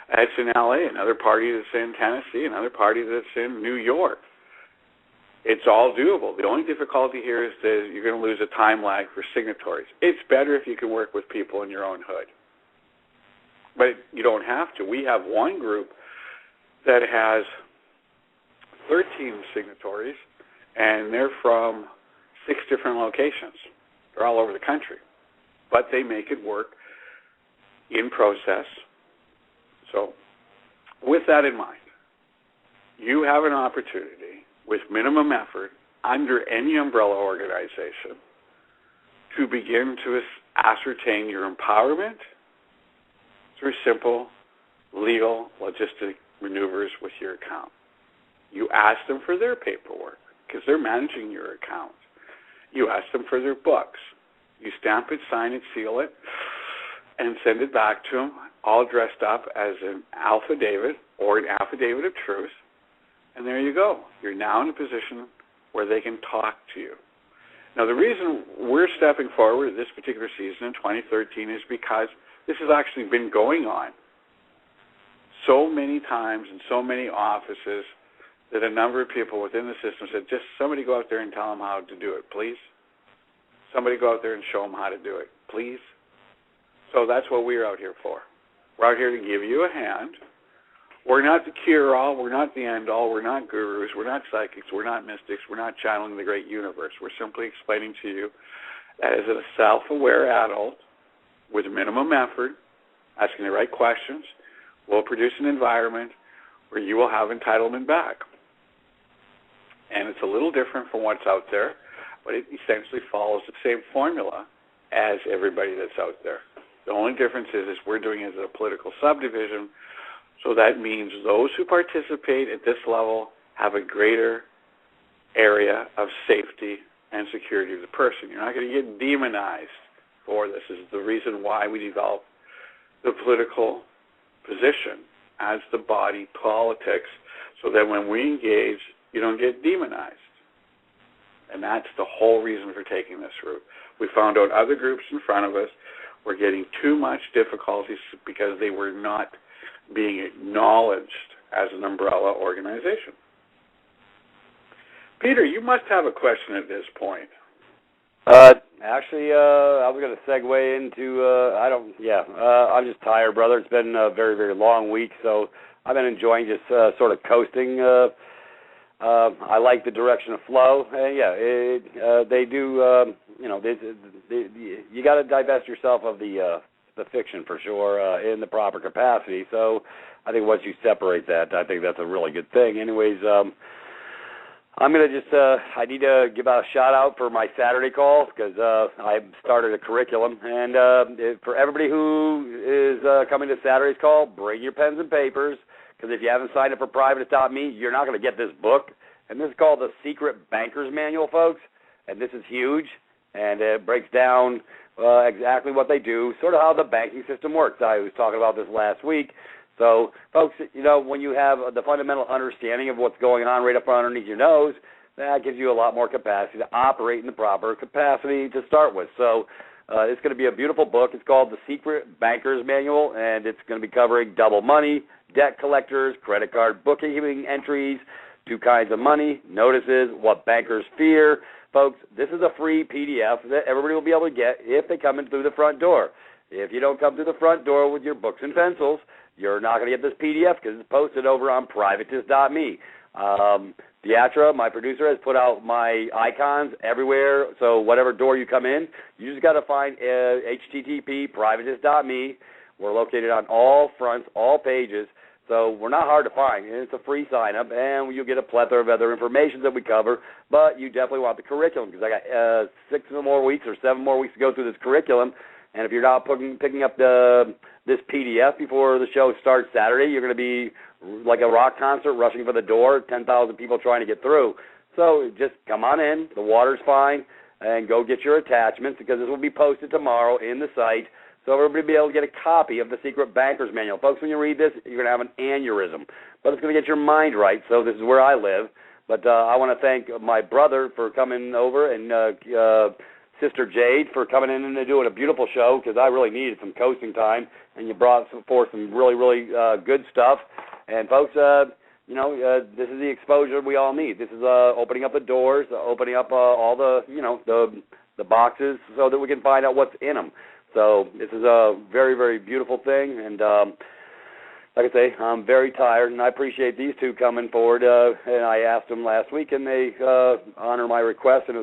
that's in L.A., another party that's in Tennessee, another party that's in New York. It's all doable. The only difficulty here is that you're going to lose a time lag for signatories. It's better if you can work with people in your own hood. But you don't have to. We have one group that has 13 signatories, and they're from 6 different locations. They're all over the country. But they make it work in process. So with that in mind, you have an opportunity with minimum effort under any umbrella organization to begin to ascertain your empowerment through simple legal logistic maneuvers with your account. You ask them for their paperwork because they're managing your account. You ask them for their books. You stamp it, sign it, seal it, and send it back to them, all dressed up as an affidavit or an affidavit of truth. And there you go. You're now in a position where they can talk to you. Now, the reason we're stepping forward this particular season in 2013 is because this has actually been going on so many times in so many offices that a number of people within the system said, just somebody go out there and tell them how to do it, please. Somebody go out there and show them how to do it, please. So that's what we're out here for. We're out here to give you a hand. We're not the cure-all. We're not the end-all. We're not gurus. We're not psychics. We're not mystics. We're not channeling the great universe. We're simply explaining to you that as a self-aware adult with minimum effort, asking the right questions, will produce an environment where you will have entitlement back. And it's a little different from what's out there, but it essentially follows the same formula as everybody that's out there. The only difference is we're doing it as a political subdivision, so that means those who participate at this level have a greater area of safety and security of the person. You're not going to get demonized for this. This is the reason why we developed the political position as the body politics, so that when we engage, you don't get demonized. And that's the whole reason for taking this route. We found out other groups in front of us were getting too much difficulties because they were not being acknowledged as an umbrella organization. Peter, you must have a question at this point. Actually, I was going to segue into, I'm just tired, brother. It's been a very, very long week, so I've been enjoying just sort of coasting. I like the direction of flow. They do, you got to divest yourself of the fiction for sure in the proper capacity. So I think once you separate that, I think that's a really good thing. Anyways, I'm going to just, I need to give out a shout-out for my Saturday calls because I started a curriculum. And for everybody who is coming to Saturday's call, bring your pens and papers because if you haven't signed up for Privatist.me, you're not going to get this book. And this is called The Secret Banker's Manual, folks. And this is huge. And it breaks down exactly what they do, sort of how the banking system works. I was talking about this last week. So, folks, when you have the fundamental understanding of what's going on right up underneath your nose, that gives you a lot more capacity to operate in the proper capacity to start with. So it's going to be a beautiful book. It's called The Secret Banker's Manual, and it's going to be covering double money, debt collectors, credit card bookkeeping entries, 2 kinds of money, notices, what bankers fear. Folks, this is a free PDF that everybody will be able to get if they come in through the front door. If you don't come through the front door with your books and pencils, you're not going to get this PDF because it's posted over on Privatist.me. Deatra, my producer, has put out my icons everywhere, so whatever door you come in, you just got to find http Privatist.me. We're located on all fronts, all pages, so we're not hard to find. And it's a free sign-up, and you'll get a plethora of other information that we cover, but you definitely want the curriculum because I got 6 more weeks or 7 more weeks to go through this curriculum. And if you're not picking up this PDF before the show starts Saturday, you're going to be like a rock concert rushing for the door, 10,000 people trying to get through. So just come on in. The water's fine. And go get your attachments because this will be posted tomorrow in the site. So everybody will be able to get a copy of The Secret Banker's Manual. Folks, when you read this, you're going to have an aneurysm. But it's going to get your mind right. So this is where I live. But I want to thank my brother for coming over and Sister Jade for coming in and doing a beautiful show because I really needed some coasting time, and you brought forth some really, really good stuff. And, folks, this is the exposure we all need. This is opening up the doors, opening up all the, the boxes so that we can find out what's in them. So this is a very, very beautiful thing, and like I say, I'm very tired, and I appreciate these two coming forward. And I asked them last week, and they honor my request, and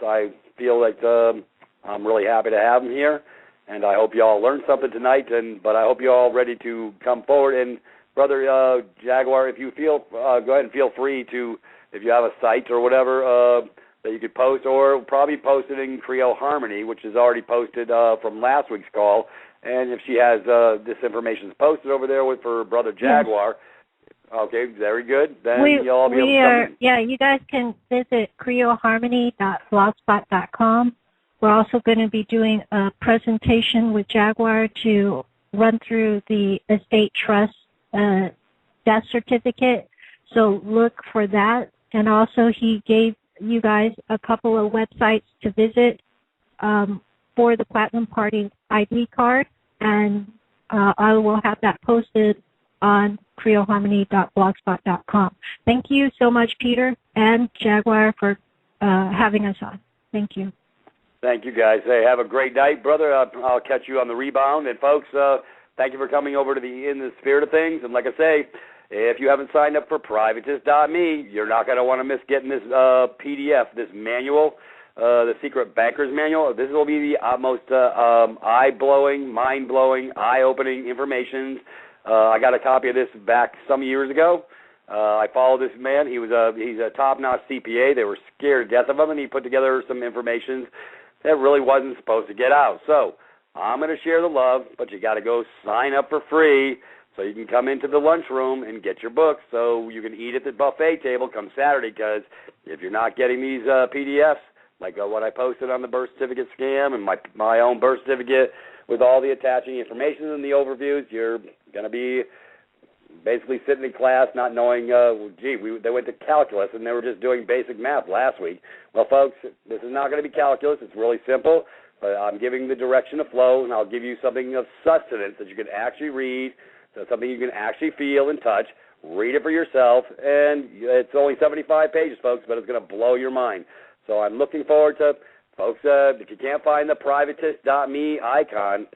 I feel like I'm really happy to have them here, and I hope you all learned something tonight. But I hope you're all ready to come forward. And Brother Jaguar, if you feel, go ahead and feel free to, if you have a site or whatever that you could post, or probably post it in Creole Harmony, which is already posted from last week's call. And if she has this information is posted over there for Brother Jaguar. Okay, very good. Then you'll all be able to come in. Yeah, you guys can visit creoleharmony.blogspot.com. We're also going to be doing a presentation with Jaguar to run through the estate trust death certificate. So look for that. And also he gave you guys a couple of websites to visit for the Platinum Party ID card. And I will have that posted on creoleharmony.blogspot.com. Thank you so much, Peter and Jaguar, for having us on. Thank you. Thank you, guys. Hey, have a great night, brother. I'll catch you on the rebound. And, folks, thank you for coming over to In the Spirit of Things. And like I say, if you haven't signed up for Privatist.me, you're not going to want to miss getting this PDF, this manual, The Secret Banker's Manual. This will be the most eye-blowing, mind-blowing, eye-opening information. I got a copy of this back some years ago. I followed this man. He's a top-notch CPA. They were scared to death of him, and he put together some information that really wasn't supposed to get out. So I'm going to share the love, but you got to go sign up for free so you can come into the lunchroom and get your books so you can eat at the buffet table come Saturday, because if you're not getting these PDFs, like what I posted on the birth certificate scam and my own birth certificate with all the attaching information and the overviews, you're going to be basically sitting in class not knowing, they went to calculus and they were just doing basic math last week. Well, folks, this is not going to be calculus. It's really simple. but I'm giving the direction to flow, and I'll give you something of sustenance that you can actually read, so something you can actually feel and touch. Read it for yourself, and it's only 75 pages, folks, but it's going to blow your mind. So I'm looking forward to, folks, if you can't find the privatist.me icon,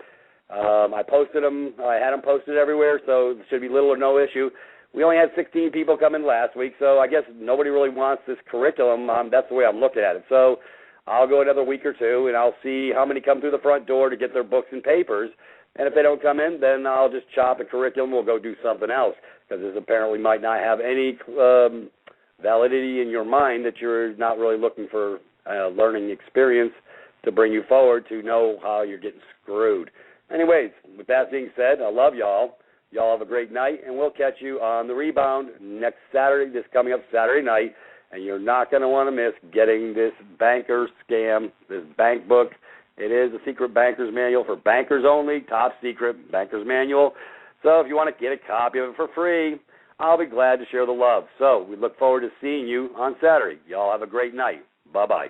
I posted them. I had them posted everywhere, so it should be little or no issue. We only had 16 people come in last week, so I guess nobody really wants this curriculum. That's the way I'm looking at it. So I'll go another week or two, and I'll see how many come through the front door to get their books and papers. And if they don't come in, then I'll just chop the curriculum. We'll go do something else, because this apparently might not have any validity in your mind that you're not really looking for a learning experience to bring you forward to know how you're getting screwed. Anyways, with that being said, I love y'all. Y'all have a great night, and we'll catch you on the rebound next Saturday, this coming up Saturday night. And you're not going to want to miss getting this banker scam, this bank book. It is a secret banker's manual for bankers only, top secret banker's manual. So if you want to get a copy of it for free, I'll be glad to share the love. So we look forward to seeing you on Saturday. Y'all have a great night. Bye-bye.